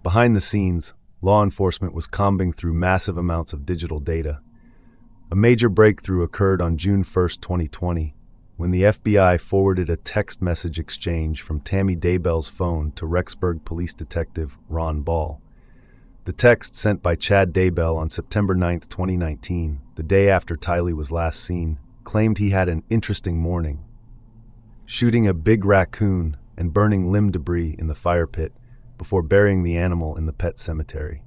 Behind the scenes, law enforcement was combing through massive amounts of digital data. A major breakthrough occurred on June 1, 2020, when the FBI forwarded a text message exchange from Tammy Daybell's phone to Rexburg Police Detective Ron Ball. The text, sent by Chad Daybell on September 9, 2019, the day after Tylee was last seen, claimed he had an interesting morning. Shooting a big raccoon and burning limb debris in the fire pit before burying the animal in the pet cemetery.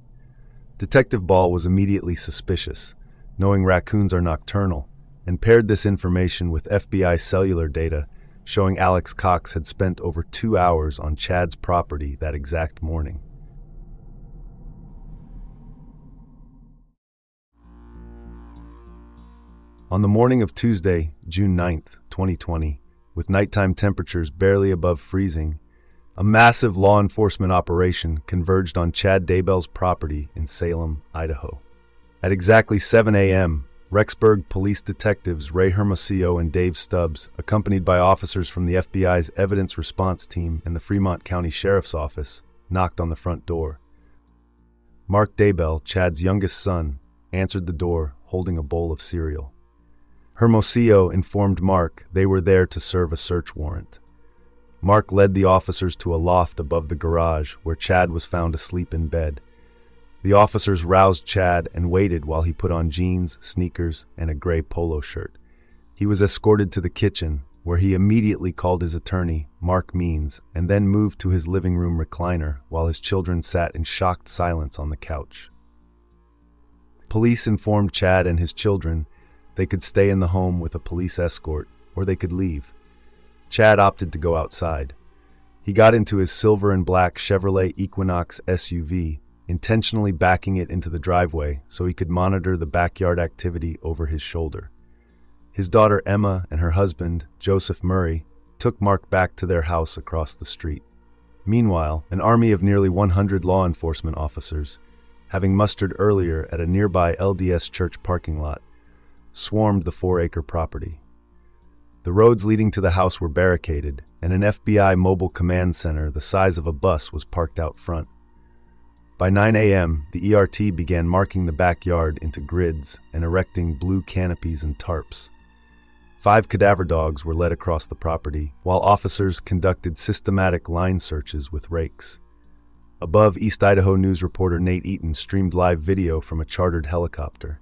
Detective Ball was immediately suspicious, knowing raccoons are nocturnal, and paired this information with FBI cellular data showing Alex Cox had spent over 2 hours on Chad's property that exact morning. On the morning of Tuesday, June 9, 2020, with nighttime temperatures barely above freezing, a massive law enforcement operation converged on Chad Daybell's property in Salem, Idaho. At exactly 7 a.m., Rexburg police detectives Ray Hermosillo and Dave Stubbs, accompanied by officers from the FBI's Evidence Response Team and the Fremont County Sheriff's Office, knocked on the front door. Mark Daybell, Chad's youngest son, answered the door holding a bowl of cereal. Hermosillo informed Mark they were there to serve a search warrant. Mark led the officers to a loft above the garage where Chad was found asleep in bed. The officers roused Chad and waited while he put on jeans, sneakers, and a gray polo shirt. He was escorted to the kitchen, where he immediately called his attorney, Mark Means, and then moved to his living room recliner while his children sat in shocked silence on the couch. Police informed Chad and his children they could stay in the home with a police escort, or they could leave. Chad opted to go outside. He got into his silver and black Chevrolet Equinox SUV, intentionally backing it into the driveway so he could monitor the backyard activity over his shoulder. His daughter Emma and her husband, Joseph Murray, took Mark back to their house across the street. Meanwhile, an army of nearly 100 law enforcement officers, having mustered earlier at a nearby LDS church parking lot, swarmed the 4-acre property. The roads leading to the house were barricaded, and an FBI mobile command center the size of a bus was parked out front. By 9 a.m., the ERT began marking the backyard into grids and erecting blue canopies and tarps. 5 cadaver dogs were led across the property, while officers conducted systematic line searches with rakes. Above, East Idaho news reporter Nate Eaton streamed live video from a chartered helicopter.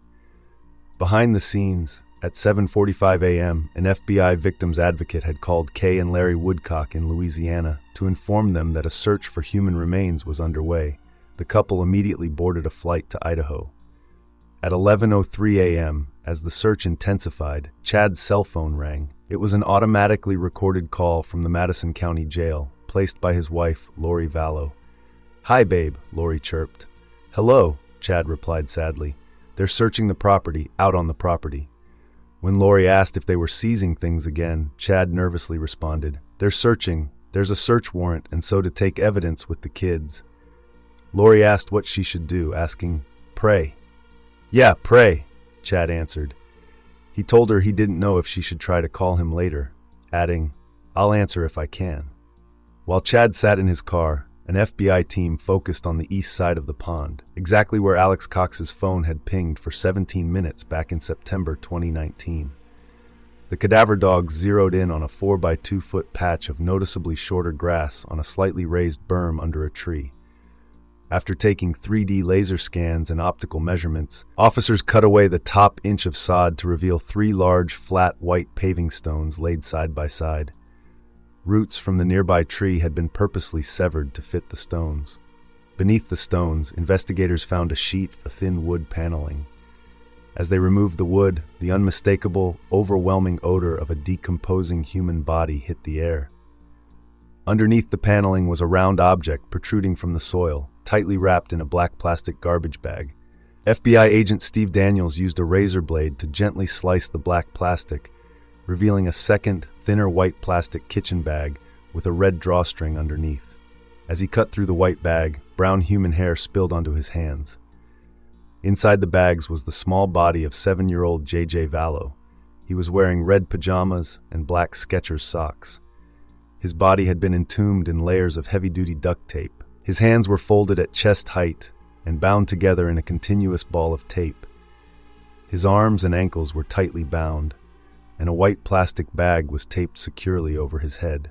Behind the scenes, at 7:45 a.m., an FBI victims advocate had called Kay and Larry Woodcock in Louisiana to inform them that a search for human remains was underway. The couple immediately boarded a flight to Idaho. At 11:03 a.m., as the search intensified, Chad's cell phone rang. It was an automatically recorded call from the Madison County Jail, placed by his wife, Lori Vallow. "Hi, babe," Lori chirped. "Hello," Chad replied sadly. "They're searching the property, out on the property." When Lori asked if they were seizing things again, Chad nervously responded, "They're searching. There's a search warrant, and so to take evidence with the kids." Lori asked what she should do, asking, "Pray." "Yeah, pray," Chad answered. He told her he didn't know if she should try to call him later, adding, "I'll answer if I can." While Chad sat in his car, an FBI team focused on the east side of the pond, exactly where Alex Cox's phone had pinged for 17 minutes back in September 2019. The cadaver dogs zeroed in on a 4-by-2-foot patch of noticeably shorter grass on a slightly raised berm under a tree. After taking 3D laser scans and optical measurements, officers cut away the top inch of sod to reveal 3 large, flat, white paving stones laid side by side. Roots from the nearby tree had been purposely severed to fit the stones. Beneath the stones, investigators found a sheet of thin wood paneling. As they removed the wood, the unmistakable, overwhelming odor of a decomposing human body hit the air. Underneath the paneling was a round object protruding from the soil, tightly wrapped in a black plastic garbage bag. FBI agent Steve Daniels used a razor blade to gently slice the black plastic, revealing a second, thinner white plastic kitchen bag with a red drawstring underneath. As he cut through the white bag, brown human hair spilled onto his hands. Inside the bags was the small body of 7-year-old J.J. Vallow. He was wearing red pajamas and black Skechers socks. His body had been entombed in layers of heavy-duty duct tape. His hands were folded at chest height and bound together in a continuous ball of tape. His arms and ankles were tightly bound, and a white plastic bag was taped securely over his head.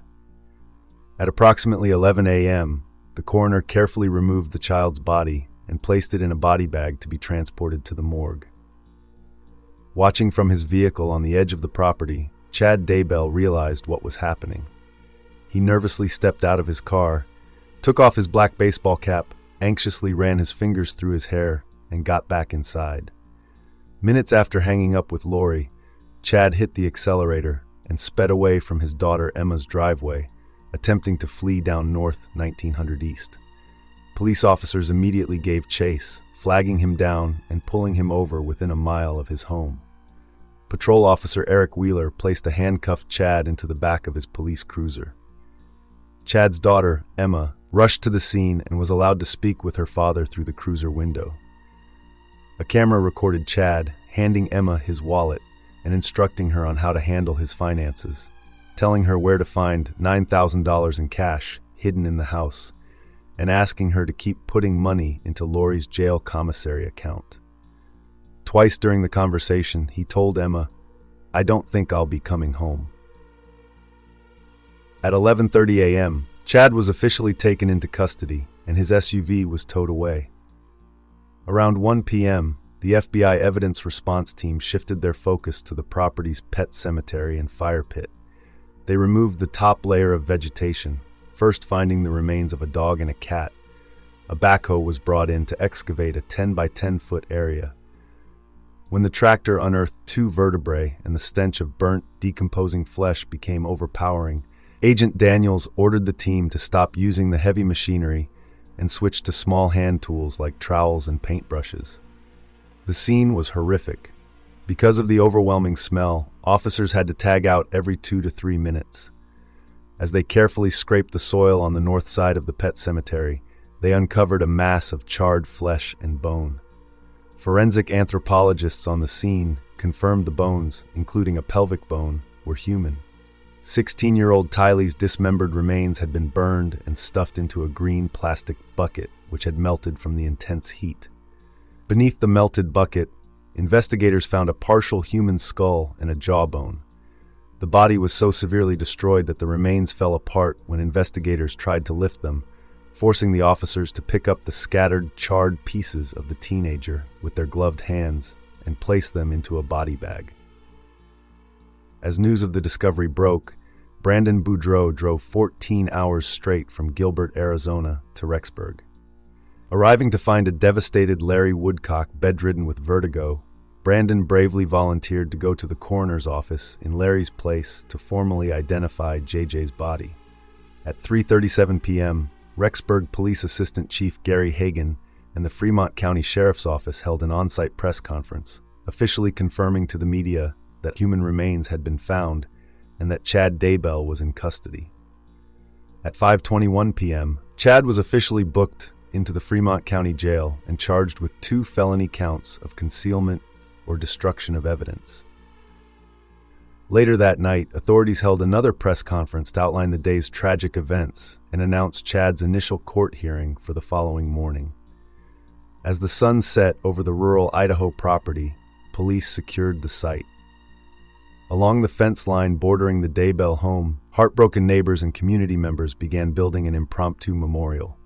At approximately 11 a.m., the coroner carefully removed the child's body and placed it in a body bag to be transported to the morgue. Watching from his vehicle on the edge of the property, Chad Daybell realized what was happening. He nervously stepped out of his car, took off his black baseball cap, anxiously ran his fingers through his hair, and got back inside. Minutes after hanging up with Lori, Chad hit the accelerator and sped away from his daughter Emma's driveway, attempting to flee down North 1900 East. Police officers immediately gave chase, flagging him down and pulling him over within a mile of his home. Patrol officer Eric Wheeler placed a handcuffed Chad into the back of his police cruiser. Chad's daughter, Emma, rushed to the scene and was allowed to speak with her father through the cruiser window. A camera recorded Chad handing Emma his wallet and instructing her on how to handle his finances, telling her where to find $9,000 in cash hidden in the house, and asking her to keep putting money into Lori's jail commissary account. Twice during the conversation, he told Emma, "I don't think I'll be coming home." At 11:30 a.m., Chad was officially taken into custody, and his SUV was towed away. Around 1 p.m., the FBI evidence response team shifted their focus to the property's pet cemetery and fire pit. They removed the top layer of vegetation, first finding the remains of a dog and a cat. A backhoe was brought in to excavate a 10-by-10-foot area. When the tractor unearthed 2 vertebrae and the stench of burnt, decomposing flesh became overpowering, Agent Daniels ordered the team to stop using the heavy machinery and switch to small hand tools like trowels and paintbrushes. The scene was horrific. Because of the overwhelming smell, officers had to tag out every 2 to 3 minutes. As they carefully scraped the soil on the north side of the pet cemetery, they uncovered a mass of charred flesh and bone. Forensic anthropologists on the scene confirmed the bones, including a pelvic bone, were human. 16-year-old Tylee's dismembered remains had been burned and stuffed into a green plastic bucket, which had melted from the intense heat. Beneath the melted bucket, investigators found a partial human skull and a jawbone. The body was so severely destroyed that the remains fell apart when investigators tried to lift them, forcing the officers to pick up the scattered, charred pieces of the teenager with their gloved hands and place them into a body bag. As news of the discovery broke, Brandon Boudreaux drove 14 hours straight from Gilbert, Arizona to Rexburg. Arriving to find a devastated Larry Woodcock bedridden with vertigo, Brandon bravely volunteered to go to the coroner's office in Larry's place to formally identify JJ's body. At 3:37 p.m., Rexburg Police Assistant Chief Gary Hagan and the Fremont County Sheriff's Office held an on-site press conference, officially confirming to the media that human remains had been found and that Chad Daybell was in custody. At 5:21 p.m., Chad was officially booked into the Fremont County Jail and charged with 2 felony counts of concealment or destruction of evidence. Later that night, authorities held another press conference to outline the day's tragic events and announced Chad's initial court hearing for the following morning. As the sun set over the rural Idaho property, police secured the site. Along the fence line bordering the Daybell home, heartbroken neighbors and community members began building an impromptu memorial.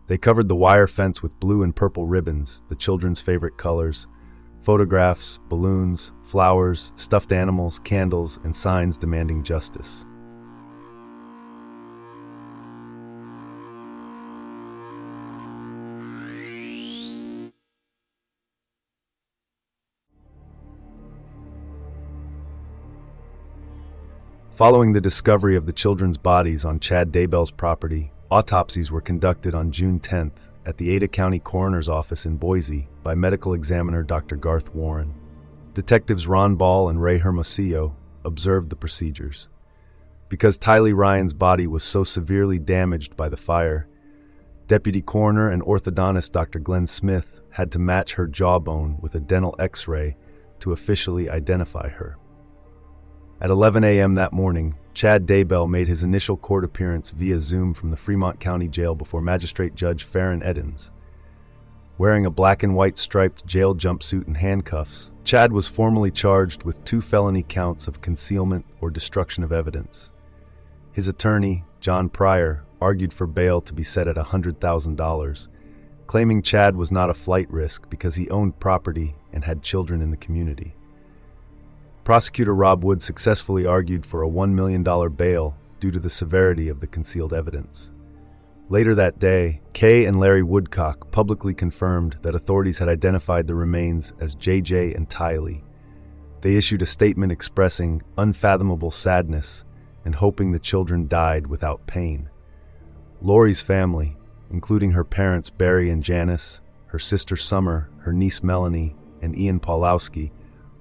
They covered the wire fence with blue and purple ribbons, the children's favorite colors, photographs, balloons, flowers, stuffed animals, candles, and signs demanding justice. Following the discovery of the children's bodies on Chad Daybell's property, autopsies were conducted on June 10th at the Ada County Coroner's Office in Boise by medical examiner Dr. Garth Warren. Detectives Ron Ball and Ray Hermosillo observed the procedures. Because Tylee Ryan's body was so severely damaged by the fire, Deputy Coroner and orthodontist Dr. Glenn Smith had to match her jawbone with a dental X-ray to officially identify her. At 11 a.m. that morning, Chad Daybell made his initial court appearance via Zoom from the Fremont County Jail before Magistrate Judge Farron Edens. Wearing a black and white striped jail jumpsuit and handcuffs, Chad was formally charged with 2 felony counts of concealment or destruction of evidence. His attorney, John Pryor, argued for bail to be set at $100,000, claiming Chad was not a flight risk because he owned property and had children in the community. Prosecutor Rob Wood successfully argued for a $1 million bail due to the severity of the concealed evidence. Later that day, Kay and Larry Woodcock publicly confirmed that authorities had identified the remains as JJ and Tylee. They issued a statement expressing unfathomable sadness and hoping the children died without pain. Lori's family, including her parents Barry and Janice, her sister Summer, her niece Melanie, and Ian Paulowski,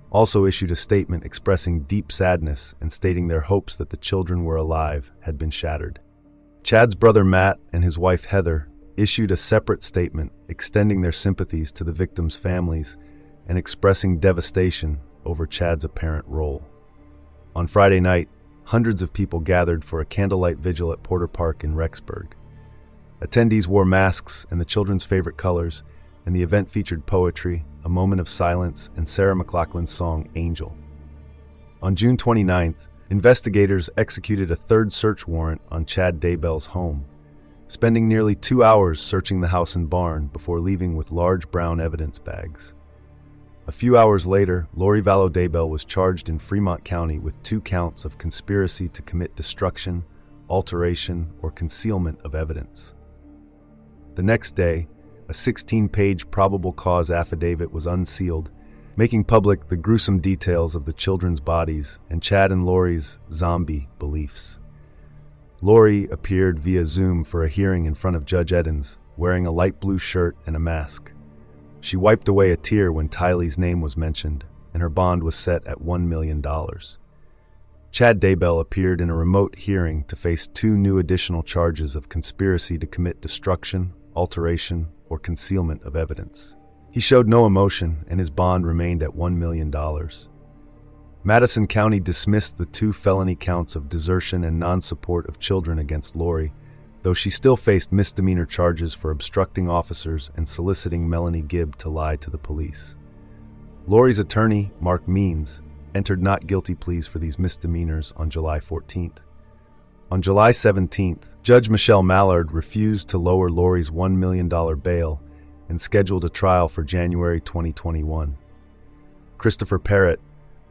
also issued a statement expressing deep sadness and stating their hopes that the children were alive had been shattered. Chad's brother Matt and his wife Heather issued a separate statement extending their sympathies to the victims' families and expressing devastation over Chad's apparent role. On Friday night, hundreds of people gathered for a candlelight vigil at Porter Park in Rexburg. Attendees wore masks and the children's favorite colors, and the event featured poetry, a moment of silence, and Sarah McLachlan's song, Angel. On June 29th, investigators executed a third search warrant on Chad Daybell's home, spending nearly 2 hours searching the house and barn before leaving with large brown evidence bags. A few hours later, Lori Vallow Daybell was charged in Fremont County with 2 counts of conspiracy to commit destruction, alteration, or concealment of evidence. The next day, a 16-page probable cause affidavit was unsealed, making public the gruesome details of the children's bodies and Chad and Lori's zombie beliefs. Lori appeared via Zoom for a hearing in front of Judge Edens, wearing a light blue shirt and a mask. She wiped away a tear when Tylee's name was mentioned, and her bond was set at $1 million. Chad Daybell appeared in a remote hearing to face 2 new additional charges of conspiracy to commit destruction, alteration, or concealment of evidence. He showed no emotion, and his bond remained at $1 million. Madison County dismissed the 2 felony counts of desertion and non-support of children against Lori, though she still faced misdemeanor charges for obstructing officers and soliciting Melanie Gibb to lie to the police. Lori's attorney, Mark Means, entered not guilty pleas for these misdemeanors on July 14th. On July 17th, Judge Michelle Mallard refused to lower Lori's $1 million bail and scheduled a trial for January 2021. Christopher Parrott,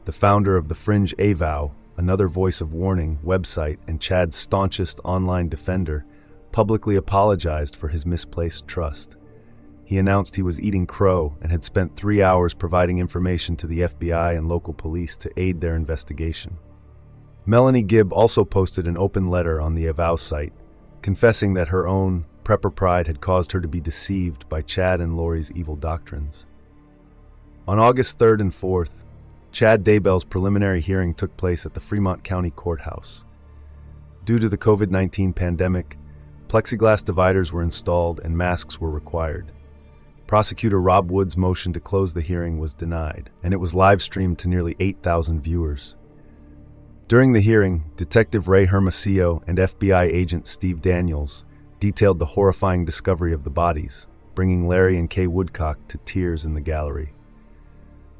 the founder of the Fringe Avow, another voice of warning website and Chad's staunchest online defender, publicly apologized for his misplaced trust. He announced he was eating crow and had spent 3 hours providing information to the FBI and local police to aid their investigation. Melanie Gibb also posted an open letter on the Avow site, confessing that her own prepper pride had caused her to be deceived by Chad and Lori's evil doctrines. On August 3rd and 4th, Chad Daybell's preliminary hearing took place at the Fremont County Courthouse. Due to the COVID-19 pandemic, plexiglass dividers were installed and masks were required. Prosecutor Rob Wood's motion to close the hearing was denied, and it was live-streamed to nearly 8,000 viewers. During the hearing, Detective Ray Hermosillo and FBI agent Steve Daniels detailed the horrifying discovery of the bodies, bringing Larry and Kay Woodcock to tears in the gallery.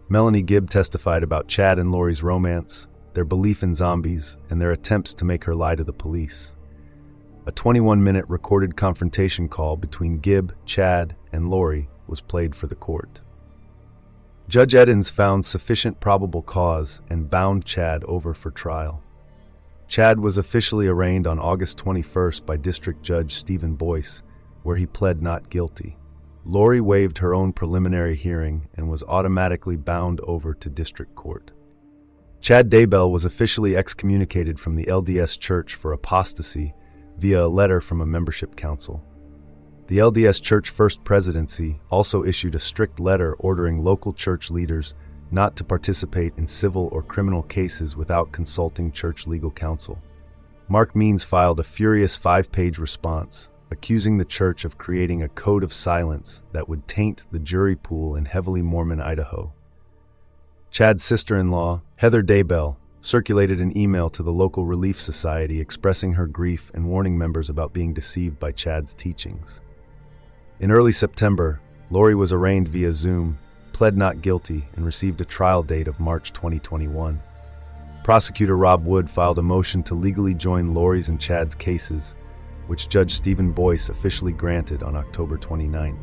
Melanie Gibb testified about Chad and Lori's romance, their belief in zombies, and their attempts to make her lie to the police. A 21-minute recorded confrontation call between Gibb, Chad, and Lori was played for the court. Judge Edens found sufficient probable cause and bound Chad over for trial. Chad was officially arraigned on August 21st by District Judge Stephen Boyce, where he pled not guilty. Lori waived her own preliminary hearing and was automatically bound over to district court. Chad Daybell was officially excommunicated from the LDS Church for apostasy via a letter from a membership council. The LDS Church First Presidency also issued a strict letter ordering local church leaders not to participate in civil or criminal cases without consulting church legal counsel. Mark Means filed a furious 5-page response, accusing the church of creating a code of silence that would taint the jury pool in heavily Mormon Idaho. Chad's sister-in-law, Heather Daybell, circulated an email to the local Relief Society expressing her grief and warning members about being deceived by Chad's teachings. In early September, Lori was arraigned via Zoom, pled not guilty, and received a trial date of March 2021. Prosecutor Rob Wood filed a motion to legally join Lori's and Chad's cases, which Judge Stephen Boyce officially granted on October 29th.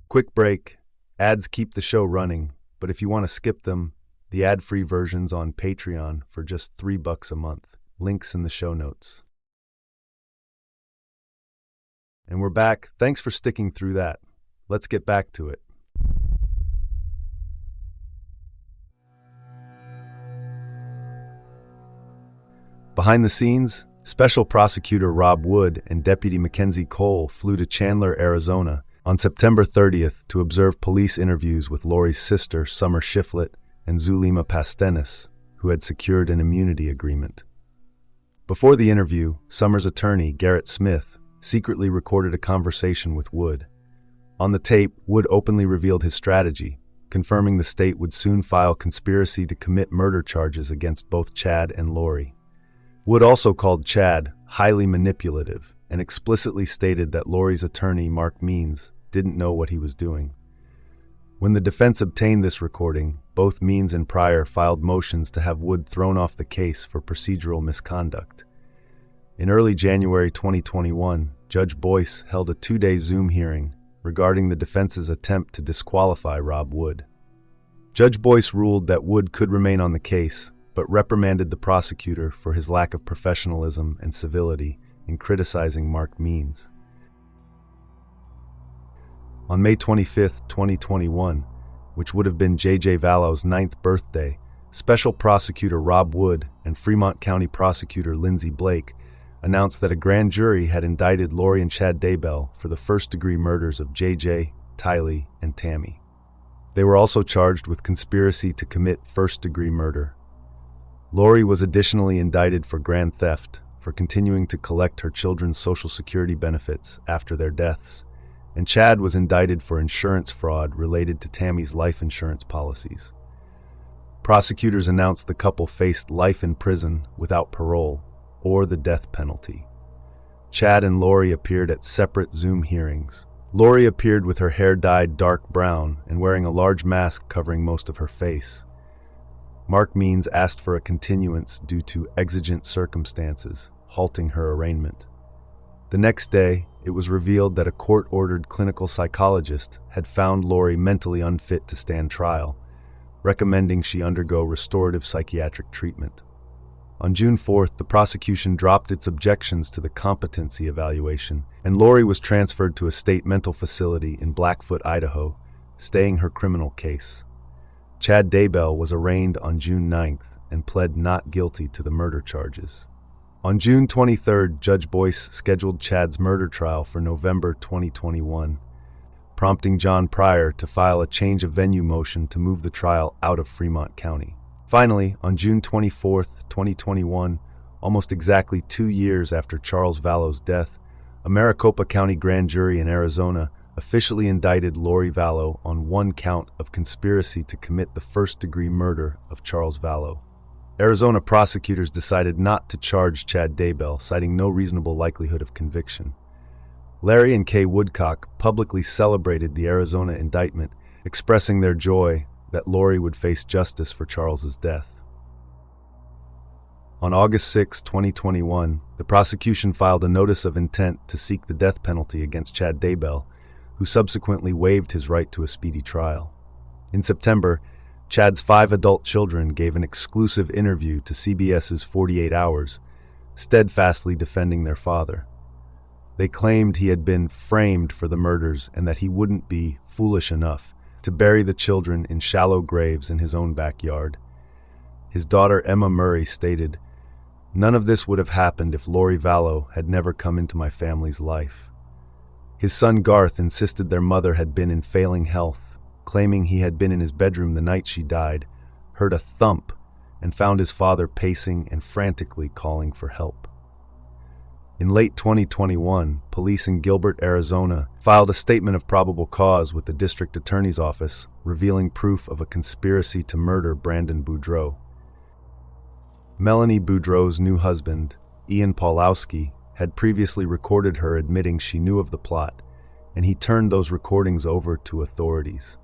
Quick break. Ads keep the show running, but if you want to skip them, the ad-free version's on Patreon for just $3 a month. Links in the show notes. And we're back. Thanks for sticking through that. Let's get back to it. Behind the scenes, Special Prosecutor Rob Wood and Deputy Mackenzie Cole flew to Chandler, Arizona, on September 30th to observe police interviews with Lori's sister, Summer Shiflett, and Zulema Pastenis, who had secured an immunity agreement. Before the interview, Summer's attorney, Garrett Smith, secretly recorded a conversation with Wood. On the tape, Wood openly revealed his strategy, confirming the state would soon file conspiracy to commit murder charges against both Chad and Lori. Wood also called Chad highly manipulative and explicitly stated that Lori's attorney, Mark Means, didn't know what he was doing. When the defense obtained this recording, both Means and Pryor filed motions to have Wood thrown off the case for procedural misconduct. In early January 2021, Judge Boyce held a 2-day Zoom hearing regarding the defense's attempt to disqualify Rob Wood. Judge Boyce ruled that Wood could remain on the case, but reprimanded the prosecutor for his lack of professionalism and civility in criticizing Mark Means. On May 25, 2021, which would have been J.J. Vallow's 9th birthday, Special Prosecutor Rob Wood and Fremont County Prosecutor Lindsay Blake announced that a grand jury had indicted Lori and Chad Daybell for the first-degree murders of J.J., Tylee, and Tammy. They were also charged with conspiracy to commit first-degree murder. Lori was additionally indicted for grand theft, for continuing to collect her children's Social Security benefits after their deaths, and Chad was indicted for insurance fraud related to Tammy's life insurance policies. Prosecutors announced the couple faced life in prison without parole or the death penalty. Chad and Lori appeared at separate Zoom hearings. Lori appeared with her hair dyed dark brown and wearing a large mask covering most of her face. Mark Means asked for a continuance due to exigent circumstances, halting her arraignment. The next day, it was revealed that a court-ordered clinical psychologist had found Lori mentally unfit to stand trial, recommending she undergo restorative psychiatric treatment. On June 4th, the prosecution dropped its objections to the competency evaluation, and Lori was transferred to a state mental facility in Blackfoot, Idaho, staying her criminal case. Chad Daybell was arraigned on June 9th and pled not guilty to the murder charges. On June 23rd, Judge Boyce scheduled Chad's murder trial for November 2021, prompting John Pryor to file a change of venue motion to move the trial out of Fremont County. Finally, on June 24, 2021, almost exactly 2 years after Charles Vallow's death, a Maricopa County grand jury in Arizona officially indicted Lori Vallow on one count of conspiracy to commit the first-degree murder of Charles Vallow. Arizona prosecutors decided not to charge Chad Daybell, citing no reasonable likelihood of conviction. Larry and Kay Woodcock publicly celebrated the Arizona indictment, expressing their joy that Lori would face justice for Charles's death. On August 6, 2021, the prosecution filed a notice of intent to seek the death penalty against Chad Daybell, who subsequently waived his right to a speedy trial. In September, Chad's 5 adult children gave an exclusive interview to CBS's 48 Hours, steadfastly defending their father. They claimed he had been framed for the murders and that he wouldn't be foolish enough to bury the children in shallow graves in his own backyard. His daughter Emma Murray stated, "None of this would have happened if Lori Vallow had never come into my family's life." His son Garth insisted their mother had been in failing health, claiming he had been in his bedroom the night she died, heard a thump, and found his father pacing and frantically calling for help. In late 2021, police in Gilbert, Arizona, filed a statement of probable cause with the district attorney's office, revealing proof of a conspiracy to murder Brandon Boudreaux. Melanie Boudreaux's new husband, Ian Paulowski, had previously recorded her admitting she knew of the plot, and he turned those recordings over to authorities.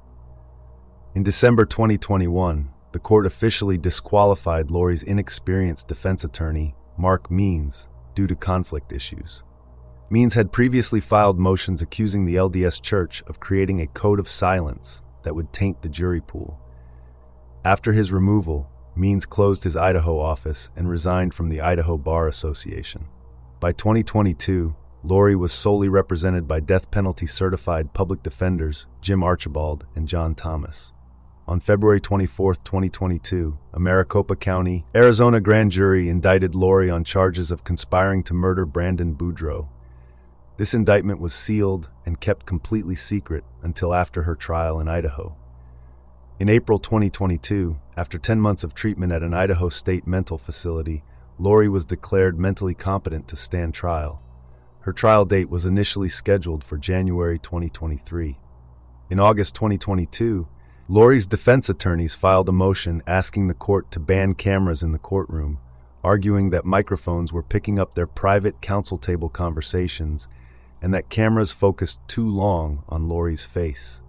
In December 2021, the court officially disqualified Lori's inexperienced defense attorney, Mark Means, due to conflict issues. Means had previously filed motions accusing the LDS Church of creating a code of silence that would taint the jury pool. After his removal, Means closed his Idaho office and resigned from the Idaho Bar Association. By 2022, Lori was solely represented by death penalty certified public defenders Jim Archibald and John Thomas. On February 24, 2022, a Maricopa County, Arizona grand jury indicted Lori on charges of conspiring to murder Brandon Boudreaux. This indictment was sealed and kept completely secret until after her trial in Idaho. In April 2022, after 10 months of treatment at an Idaho state mental facility, Lori was declared mentally competent to stand trial. Her trial date was initially scheduled for January 2023. In August 2022, Lori's defense attorneys filed a motion asking the court to ban cameras in the courtroom, arguing that microphones were picking up their private counsel table conversations and that cameras focused too long on Lori's face.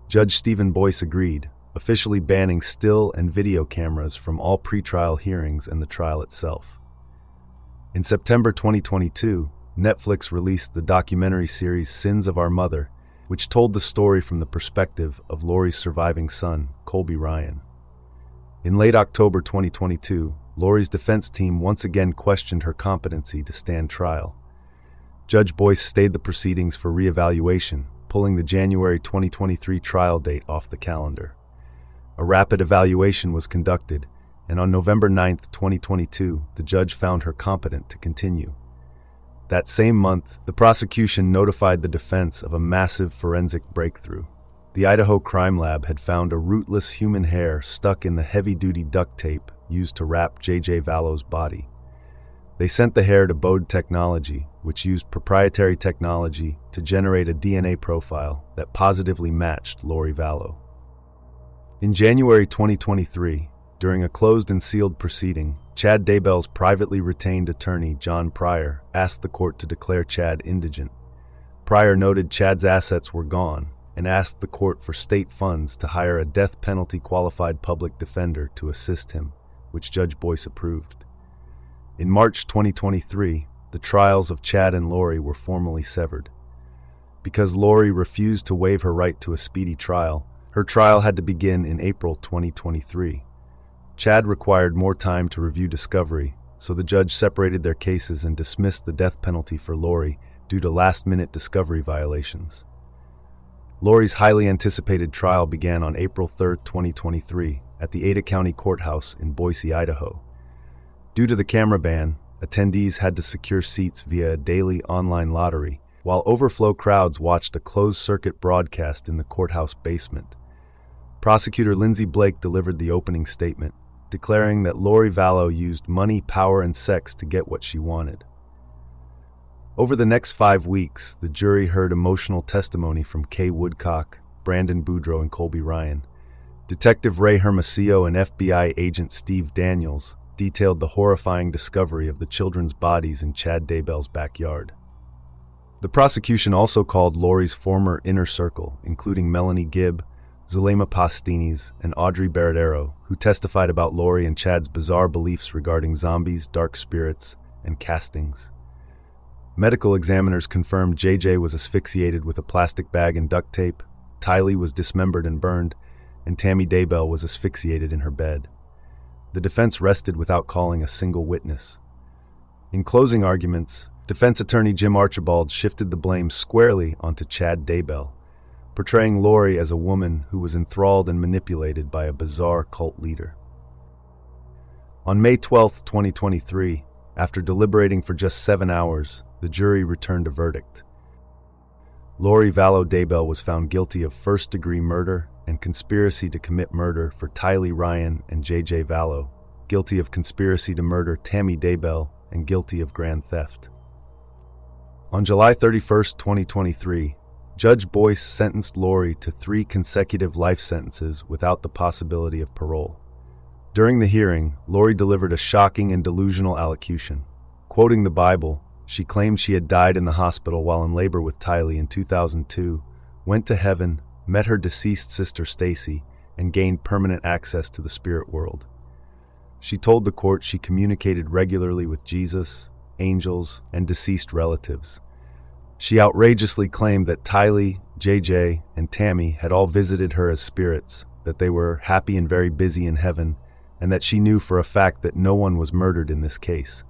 Judge Stephen Boyce agreed, officially banning still and video cameras from all pretrial hearings and the trial itself. In September 2022, Netflix released the documentary series Sins of Our Mother, which told the story from the perspective of Lori's surviving son, Colby Ryan. In late October 2022, Lori's defense team once again questioned her competency to stand trial. Judge Boyce stayed the proceedings for reevaluation, pulling the January 2023 trial date off the calendar. A rapid evaluation was conducted, and on November 9, 2022, the judge found her competent to continue. That same month, the prosecution notified the defense of a massive forensic breakthrough. The Idaho Crime Lab had found a rootless human hair stuck in the heavy-duty duct tape used to wrap J.J. Vallow's body. They sent the hair to Bode Technology, which used proprietary technology to generate a DNA profile that positively matched Lori Vallow. In January 2023, During a closed and sealed proceeding, Chad Daybell's privately retained attorney, John Pryor, asked the court to declare Chad indigent. Pryor noted Chad's assets were gone and asked the court for state funds to hire a death penalty qualified public defender to assist him, which Judge Boyce approved. In March 2023, the trials of Chad and Lori were formally severed. Because Lori refused to waive her right to a speedy trial, her trial had to begin in April 2023. Chad required more time to review discovery, so the judge separated their cases and dismissed the death penalty for Lori due to last-minute discovery violations. Lori's highly anticipated trial began on April 3, 2023, at the Ada County Courthouse in Boise, Idaho. Due to the camera ban, attendees had to secure seats via a daily online lottery, while overflow crowds watched a closed-circuit broadcast in the courthouse basement. Prosecutor Lindsay Blake delivered the opening statement, declaring that Lori Vallow used money, power, and sex to get what she wanted. Over the next 5 weeks, the jury heard emotional testimony from Kay Woodcock, Brandon Boudreaux, and Colby Ryan. Detective Ray Hermosillo and FBI agent Steve Daniels detailed the horrifying discovery of the children's bodies in Chad Daybell's backyard. The prosecution also called Lori's former inner circle, including Melanie Gibb, Zulema Pastinis, and Audrey Baradero, who testified about Lori and Chad's bizarre beliefs regarding zombies, dark spirits, and castings. Medical examiners confirmed JJ was asphyxiated with a plastic bag and duct tape, Tylee was dismembered and burned, and Tammy Daybell was asphyxiated in her bed. The defense rested without calling a single witness. In closing arguments, defense attorney Jim Archibald shifted the blame squarely onto Chad Daybell, portraying Lori as a woman who was enthralled and manipulated by a bizarre cult leader. On May 12, 2023, after deliberating for just 7 hours, the jury returned a verdict. Lori Vallow Daybell was found guilty of first-degree murder and conspiracy to commit murder for Tylee Ryan and J.J. Vallow, guilty of conspiracy to murder Tammy Daybell, and guilty of grand theft. On July 31, 2023, Judge Boyce sentenced Lori to 3 consecutive life sentences without the possibility of parole. During the hearing, Lori delivered a shocking and delusional allocution. Quoting the Bible, she claimed she had died in the hospital while in labor with Tylee in 2002, went to heaven, met her deceased sister Stacy, and gained permanent access to the spirit world. She told the court she communicated regularly with Jesus, angels, and deceased relatives. She outrageously claimed that Tylee, JJ, and Tammy had all visited her as spirits, that they were happy and very busy in heaven, and that she knew for a fact that no one was murdered in this case.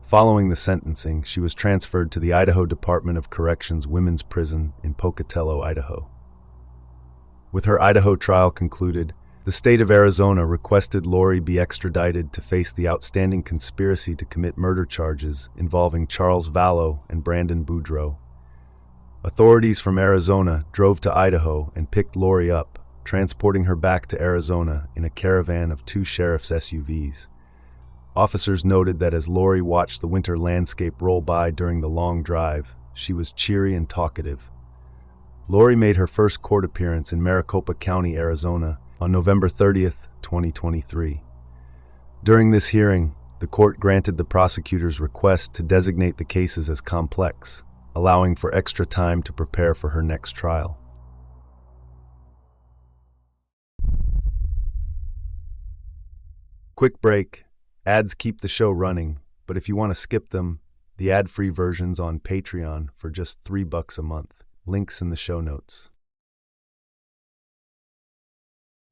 Following the sentencing, she was transferred to the Idaho Department of Corrections Women's Prison in Pocatello, Idaho. With her Idaho trial concluded, the state of Arizona requested Lori be extradited to face the outstanding conspiracy to commit murder charges involving Charles Vallow and Brandon Boudreaux. Authorities from Arizona drove to Idaho and picked Lori up, transporting her back to Arizona in a caravan of 2 sheriff's SUVs. Officers noted that as Lori watched the winter landscape roll by during the long drive, she was cheery and talkative. Lori made her first court appearance in Maricopa County, Arizona, on November 30, 2023. During this hearing, the court granted the prosecutor's request to designate the cases as complex, allowing for extra time to prepare for her next trial. Quick break. Ads keep the show running, but if you want to skip them, the ad-free version's on Patreon for just $3 a month. Links in the show notes.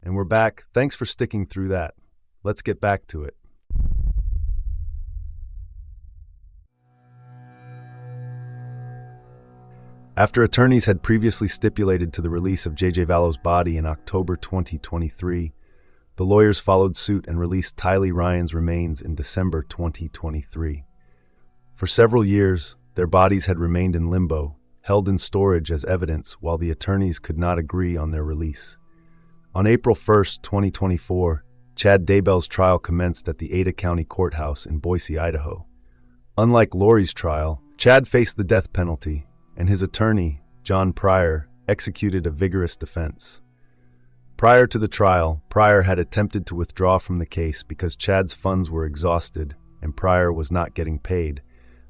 And we're back. Thanks for sticking through that. Let's get back to it. After attorneys had previously stipulated to the release of J.J. Vallow's body in October 2023, the lawyers followed suit and released Tylee Ryan's remains in December 2023. For several years, their bodies had remained in limbo, held in storage as evidence while the attorneys could not agree on their release. On April 1, 2024, Chad Daybell's trial commenced at the Ada County Courthouse in Boise, Idaho. Unlike Lori's trial, Chad faced the death penalty, and his attorney, John Pryor, executed a vigorous defense. Prior to the trial, Pryor had attempted to withdraw from the case because Chad's funds were exhausted and Pryor was not getting paid,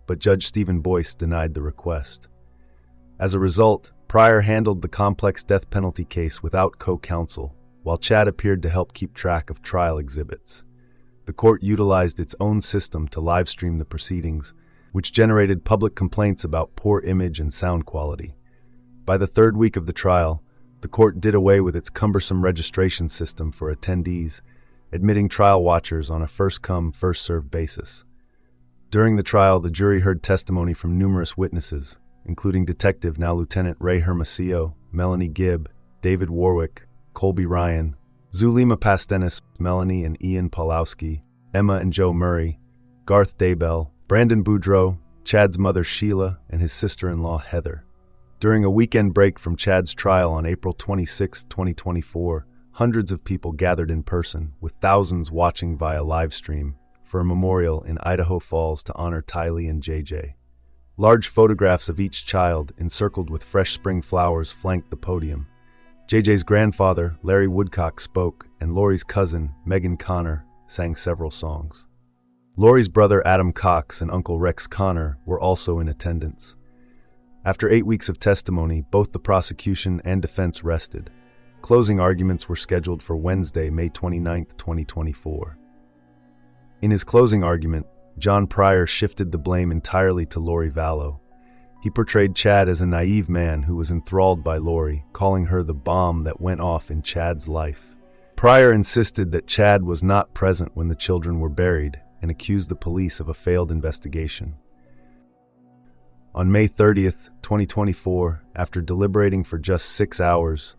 but Judge Stephen Boyce denied the request. As a result, Pryor handled the complex death penalty case without co-counsel, while Chad appeared to help keep track of trial exhibits. The court utilized its own system to livestream the proceedings, which generated public complaints about poor image and sound quality. By the third week of the trial, the court did away with its cumbersome registration system for attendees, admitting trial watchers on a first-come, first-served basis. During the trial, the jury heard testimony from numerous witnesses, including Detective, now Lieutenant Ray Hermosillo, Melanie Gibb, David Warwick, Colby Ryan, Zulema Pastenis, Melanie and Ian Pawlowski, Emma and Joe Murray, Garth Daybell, Brandon Boudreau, Chad's mother Sheila, and his sister-in-law Heather. During a weekend break from Chad's trial on April 26, 2024, hundreds of people gathered in person, with thousands watching via livestream, for a memorial in Idaho Falls to honor Tylee and JJ. Large photographs of each child, encircled with fresh spring flowers, flanked the podium. JJ's grandfather, Larry Woodcock, spoke, and Lori's cousin, Megan Connor, sang several songs. Lori's brother, Adam Cox, and Uncle Rex Connor were also in attendance. After 8 weeks of testimony, both the prosecution and defense rested. Closing arguments were scheduled for Wednesday, May 29, 2024. In his closing argument, John Pryor shifted the blame entirely to Lori Vallow. He portrayed Chad as a naive man who was enthralled by Lori, calling her the bomb that went off in Chad's life. Pryor insisted that Chad was not present when the children were buried and accused the police of a failed investigation. On May 30, 2024, after deliberating for just 6 hours,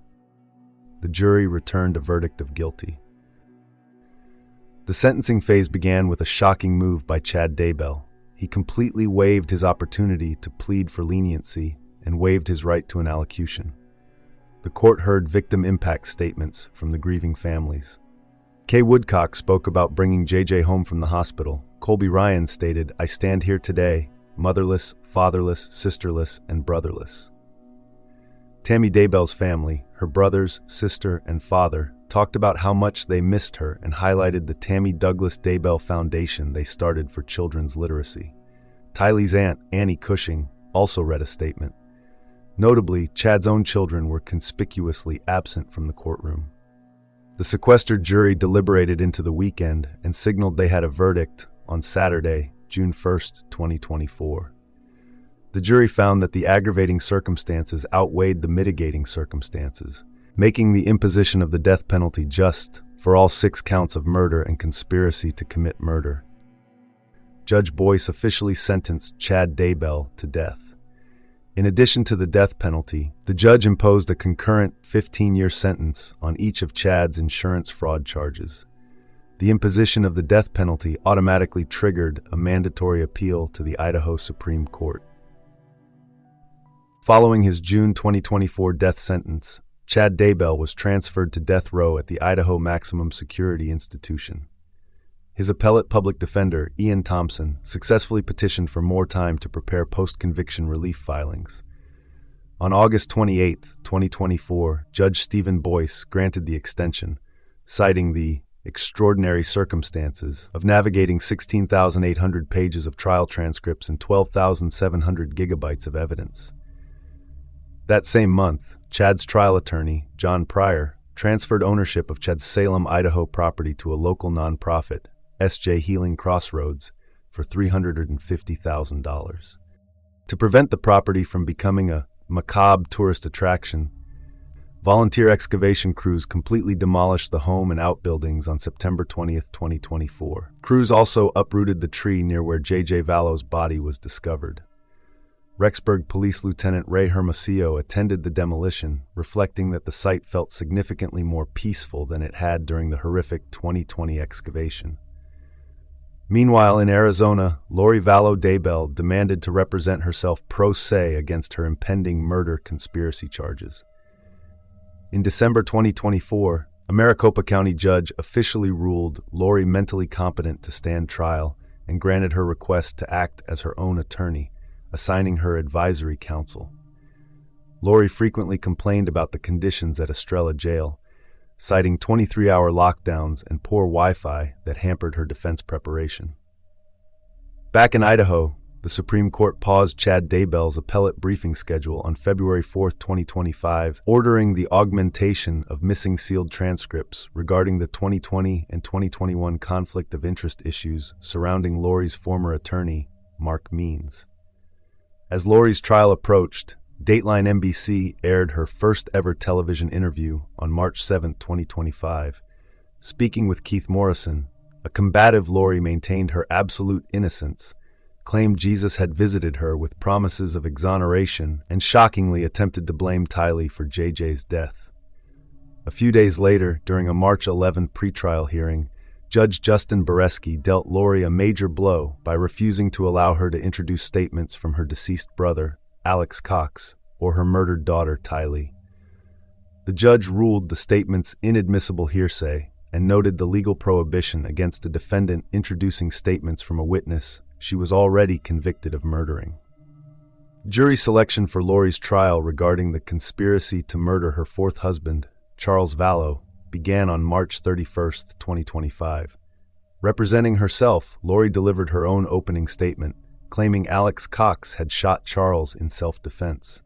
the jury returned a verdict of guilty. The sentencing phase began with a shocking move by Chad Daybell. He completely waived his opportunity to plead for leniency and waived his right to an allocution. The court heard victim impact statements from the grieving families. Kay Woodcock spoke about bringing JJ home from the hospital. Colby Ryan stated, "I stand here today, motherless, fatherless, sisterless, and brotherless." Tammy Daybell's family, her brothers, sister, and father, talked about how much they missed her and highlighted the Tammy Douglas Daybell Foundation they started for children's literacy. Tylee's aunt, Annie Cushing, also read a statement. Notably, Chad's own children were conspicuously absent from the courtroom. The sequestered jury deliberated into the weekend and signaled they had a verdict on Saturday, June 1, 2024. The jury found that the aggravating circumstances outweighed the mitigating circumstances, making the imposition of the death penalty just for all 6 counts of murder and conspiracy to commit murder. Judge Boyce officially sentenced Chad Daybell to death. In addition to the death penalty, the judge imposed a concurrent 15-year sentence on each of Chad's insurance fraud charges. The imposition of the death penalty automatically triggered a mandatory appeal to the Idaho Supreme Court. Following his June 2024 death sentence, Chad Daybell was transferred to death row at the Idaho Maximum Security Institution. His appellate public defender, Ian Thompson, successfully petitioned for more time to prepare post-conviction relief filings. On August 28, 2024, Judge Stephen Boyce granted the extension, citing the extraordinary circumstances of navigating 16,800 pages of trial transcripts and 12,700 gigabytes of evidence. That same month, Chad's trial attorney, John Pryor, transferred ownership of Chad's Salem, Idaho property to a local nonprofit, S.J. Healing Crossroads, for $350,000. To prevent the property from becoming a macabre tourist attraction, volunteer excavation crews completely demolished the home and outbuildings on September 20, 2024. Crews also uprooted the tree near where J.J. Vallow's body was discovered. Rexburg Police Lieutenant Ray Hermosillo attended the demolition, reflecting that the site felt significantly more peaceful than it had during the horrific 2020 excavation. Meanwhile, in Arizona, Lori Vallow Daybell demanded to represent herself pro se against her impending murder conspiracy charges. In December 2024, a Maricopa County judge officially ruled Lori mentally competent to stand trial and granted her request to act as her own attorney, assigning her advisory counsel. Lori frequently complained about the conditions at Estrella Jail, citing 23-hour lockdowns and poor Wi-Fi that hampered her defense preparation. Back in Idaho, the Supreme Court paused Chad Daybell's appellate briefing schedule on February 4, 2025, ordering the augmentation of missing sealed transcripts regarding the 2020 and 2021 conflict of interest issues surrounding Lori's former attorney, Mark Means. As Lori's trial approached, Dateline NBC aired her first-ever television interview on March 7, 2025. Speaking with Keith Morrison, a combative Lori maintained her absolute innocence, claimed Jesus had visited her with promises of exoneration, and shockingly attempted to blame Tylee for JJ's death. A few days later, during a March 11 pretrial hearing, Judge Justin Boreski dealt Lori a major blow by refusing to allow her to introduce statements from her deceased brother, Alex Cox, or her murdered daughter, Tylee. The judge ruled the statements inadmissible hearsay and noted the legal prohibition against a defendant introducing statements from a witness she was already convicted of murdering. Jury selection for Lori's trial regarding the conspiracy to murder her fourth husband, Charles Vallow, began on March 31, 2025. Representing herself, Lori delivered her own opening statement, claiming Alex Cox had shot Charles in self-defense.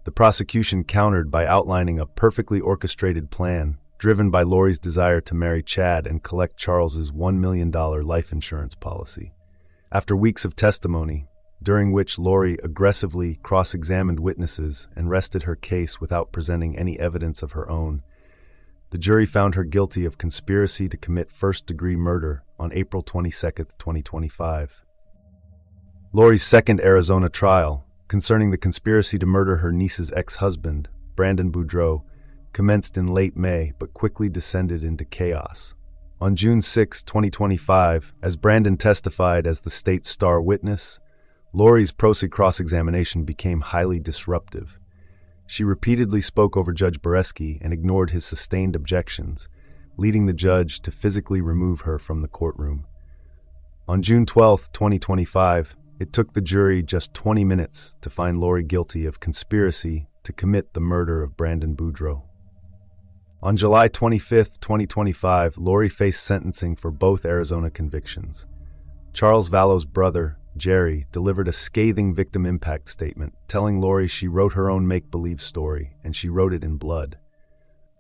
The prosecution countered by outlining a perfectly orchestrated plan, driven by Lori's desire to marry Chad and collect Charles's $1 million life insurance policy. After weeks of testimony, during which Lori aggressively cross-examined witnesses and rested her case without presenting any evidence of her own, the jury found her guilty of conspiracy to commit first-degree murder on April 22, 2025. Lori's second Arizona trial, concerning the conspiracy to murder her niece's ex-husband, Brandon Boudreaux, commenced in late May but quickly descended into chaos. On June 6, 2025, as Brandon testified as the state's star witness, Lori's pro se cross-examination became highly disruptive. She repeatedly spoke over Judge Boreski and ignored his sustained objections, leading the judge to physically remove her from the courtroom. On June 12, 2025, it took the jury just 20 minutes to find Lori guilty of conspiracy to commit the murder of Brandon Boudreaux. On July 25, 2025, Lori faced sentencing for both Arizona convictions. Charles Vallow's brother, Jerry, delivered a scathing victim impact statement, telling Lori she wrote her own make-believe story, and she wrote it in blood.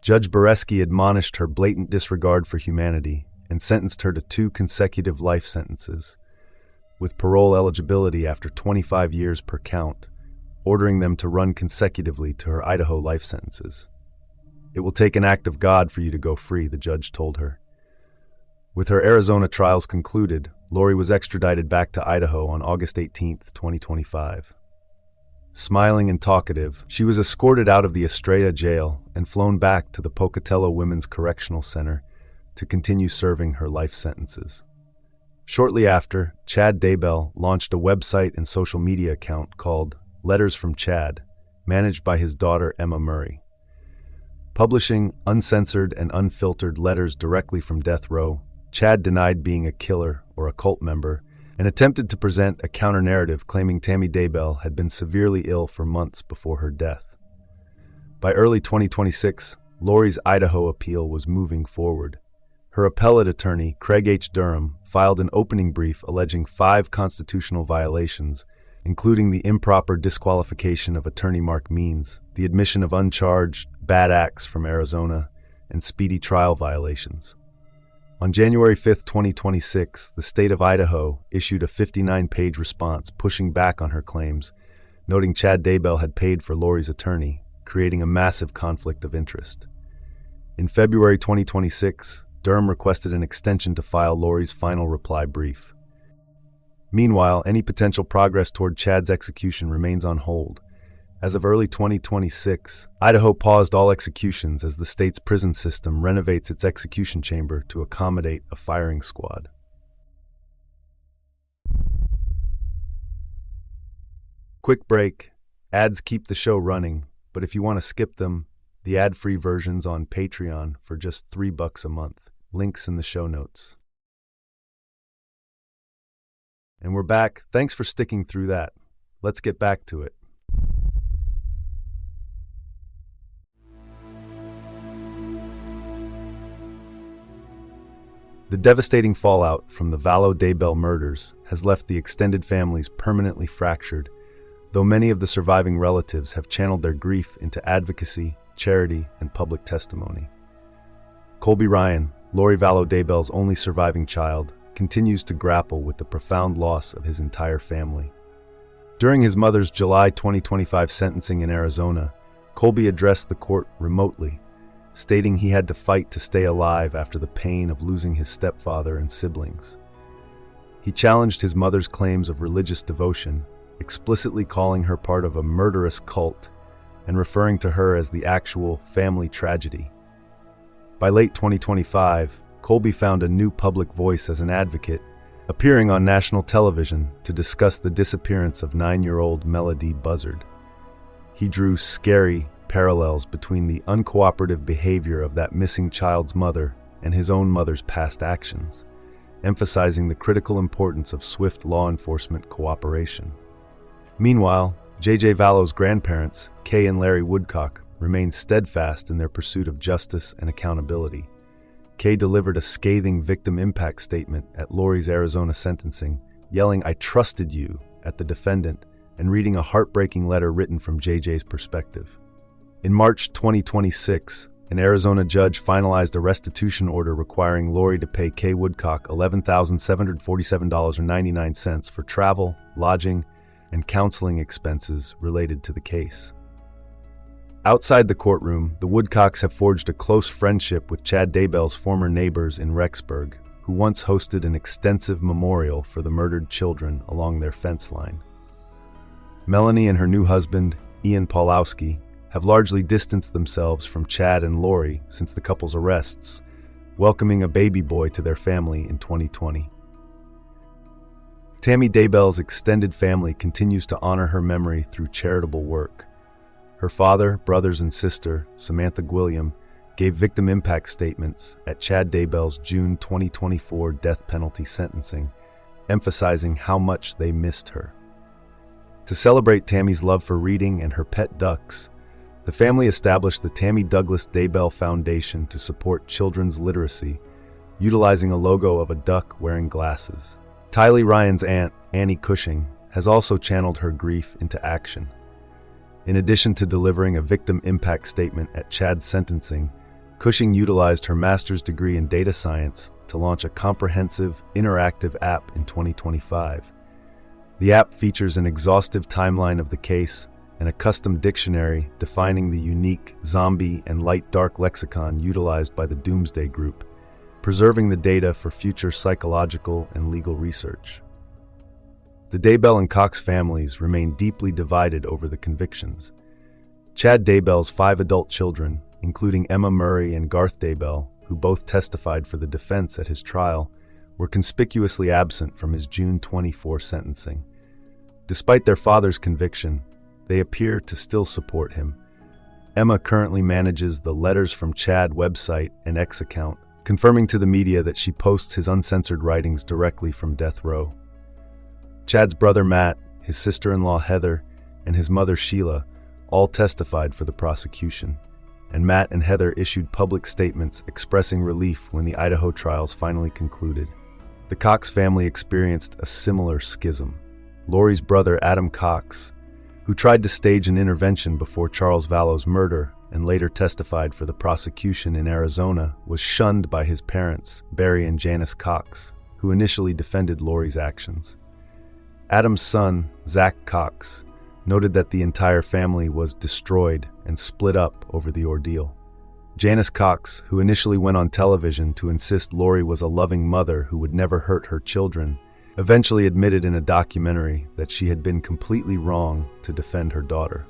Judge Boreski admonished her blatant disregard for humanity and sentenced her to 2 consecutive life sentences, with parole eligibility after 25 years per count, ordering them to run consecutively to her Idaho life sentences. "It will take an act of God for you to go free," the judge told her. With her Arizona trials concluded, Lori was extradited back to Idaho on August 18, 2025. Smiling and talkative, she was escorted out of the Estrella jail and flown back to the Pocatello Women's Correctional Center to continue serving her life sentences. Shortly after, Chad Daybell launched a website and social media account called Letters from Chad, managed by his daughter Emma Murray. Publishing uncensored and unfiltered letters directly from death row, Chad denied being a killer or a cult member and attempted to present a counter-narrative claiming Tammy Daybell had been severely ill for months before her death. By early 2026, Lori's Idaho appeal was moving forward. Her appellate attorney, Craig H. Durham, filed an opening brief alleging 5 constitutional violations, including the improper disqualification of attorney Mark Means, the admission of uncharged bad acts from Arizona, and speedy trial violations. On January 5, 2026, the state of Idaho issued a 59-page response pushing back on her claims, noting Chad Daybell had paid for Lori's attorney, creating a massive conflict of interest. In February 2026, Durham requested an extension to file Lori's final reply brief. Meanwhile, any potential progress toward Chad's execution remains on hold. As of early 2026, Idaho paused all executions as the state's prison system renovates its execution chamber to accommodate a firing squad. Quick break. Ads keep the show running, but if you want to skip them, the ad-free version's on Patreon for just $3 a month. Links in the show notes. And we're back. Thanks for sticking through that. Let's get back to it. The devastating fallout from the Chad Daybell murders has left the extended families permanently fractured, though many of the surviving relatives have channeled their grief into advocacy, charity, and public testimony. Colby Ryan, Lori Vallow Daybell's only surviving child, continues to grapple with the profound loss of his entire family. During his mother's July 2025 sentencing in Arizona, Colby addressed the court remotely, stating he had to fight to stay alive after the pain of losing his stepfather and siblings. He challenged his mother's claims of religious devotion, explicitly calling her part of a murderous cult and referring to her as the actual family tragedy. By late 2025, Colby found a new public voice as an advocate, appearing on national television to discuss the disappearance of 9-year-old Melody Buzzard. He drew scary parallels between the uncooperative behavior of that missing child's mother and his own mother's past actions, emphasizing the critical importance of swift law enforcement cooperation. Meanwhile, J.J. Vallow's grandparents, Kay and Larry Woodcock, remained steadfast in their pursuit of justice and accountability. Kay delivered a scathing victim impact statement at Lori's Arizona sentencing, yelling, "I trusted you," at the defendant, and reading a heartbreaking letter written from JJ's perspective. In March 2026, an Arizona judge finalized a restitution order requiring Lori to pay Kay Woodcock $11,747.99 for travel, lodging, and counseling expenses related to the case. Outside the courtroom, the Woodcocks have forged a close friendship with Chad Daybell's former neighbors in Rexburg, who once hosted an extensive memorial for the murdered children along their fence line. Melanie and her new husband, Ian Paulowski, have largely distanced themselves from Chad and Lori since the couple's arrests, welcoming a baby boy to their family in 2020. Tammy Daybell's extended family continues to honor her memory through charitable work. Her father, brothers, and sister, Samantha Gwilliam, gave victim impact statements at Chad Daybell's June 2024 death penalty sentencing, emphasizing how much they missed her. To celebrate Tammy's love for reading and her pet ducks, the family established the Tammy Douglas Daybell Foundation to support children's literacy, utilizing a logo of a duck wearing glasses. Tylee Ryan's aunt, Annie Cushing, has also channeled her grief into action. In addition to delivering a victim impact statement at Chad's sentencing, Cushing utilized her master's degree in data science to launch a comprehensive, interactive app in 2025. The app features an exhaustive timeline of the case and a custom dictionary defining the unique zombie and light-dark lexicon utilized by the Doomsday group, preserving the data for future psychological and legal research. The Daybell and Cox families remain deeply divided over the convictions. Chad Daybell's 5 adult children, including Emma Murray and Garth Daybell, who both testified for the defense at his trial, were conspicuously absent from his June 24 sentencing. Despite their father's conviction, they appear to still support him. Emma currently manages the Letters from Chad website and X account, confirming to the media that she posts his uncensored writings directly from death row. Chad's brother Matt, his sister-in-law Heather, and his mother Sheila all testified for the prosecution, and Matt and Heather issued public statements expressing relief when the Idaho trials finally concluded. The Cox family experienced a similar schism. Lori's brother Adam Cox, who tried to stage an intervention before Charles Vallow's murder and later testified for the prosecution in Arizona, was shunned by his parents, Barry and Janice Cox, who initially defended Lori's actions. Adam's son, Zach Cox, noted that the entire family was destroyed and split up over the ordeal. Janice Cox, who initially went on television to insist Lori was a loving mother who would never hurt her children, eventually admitted in a documentary that she had been completely wrong to defend her daughter.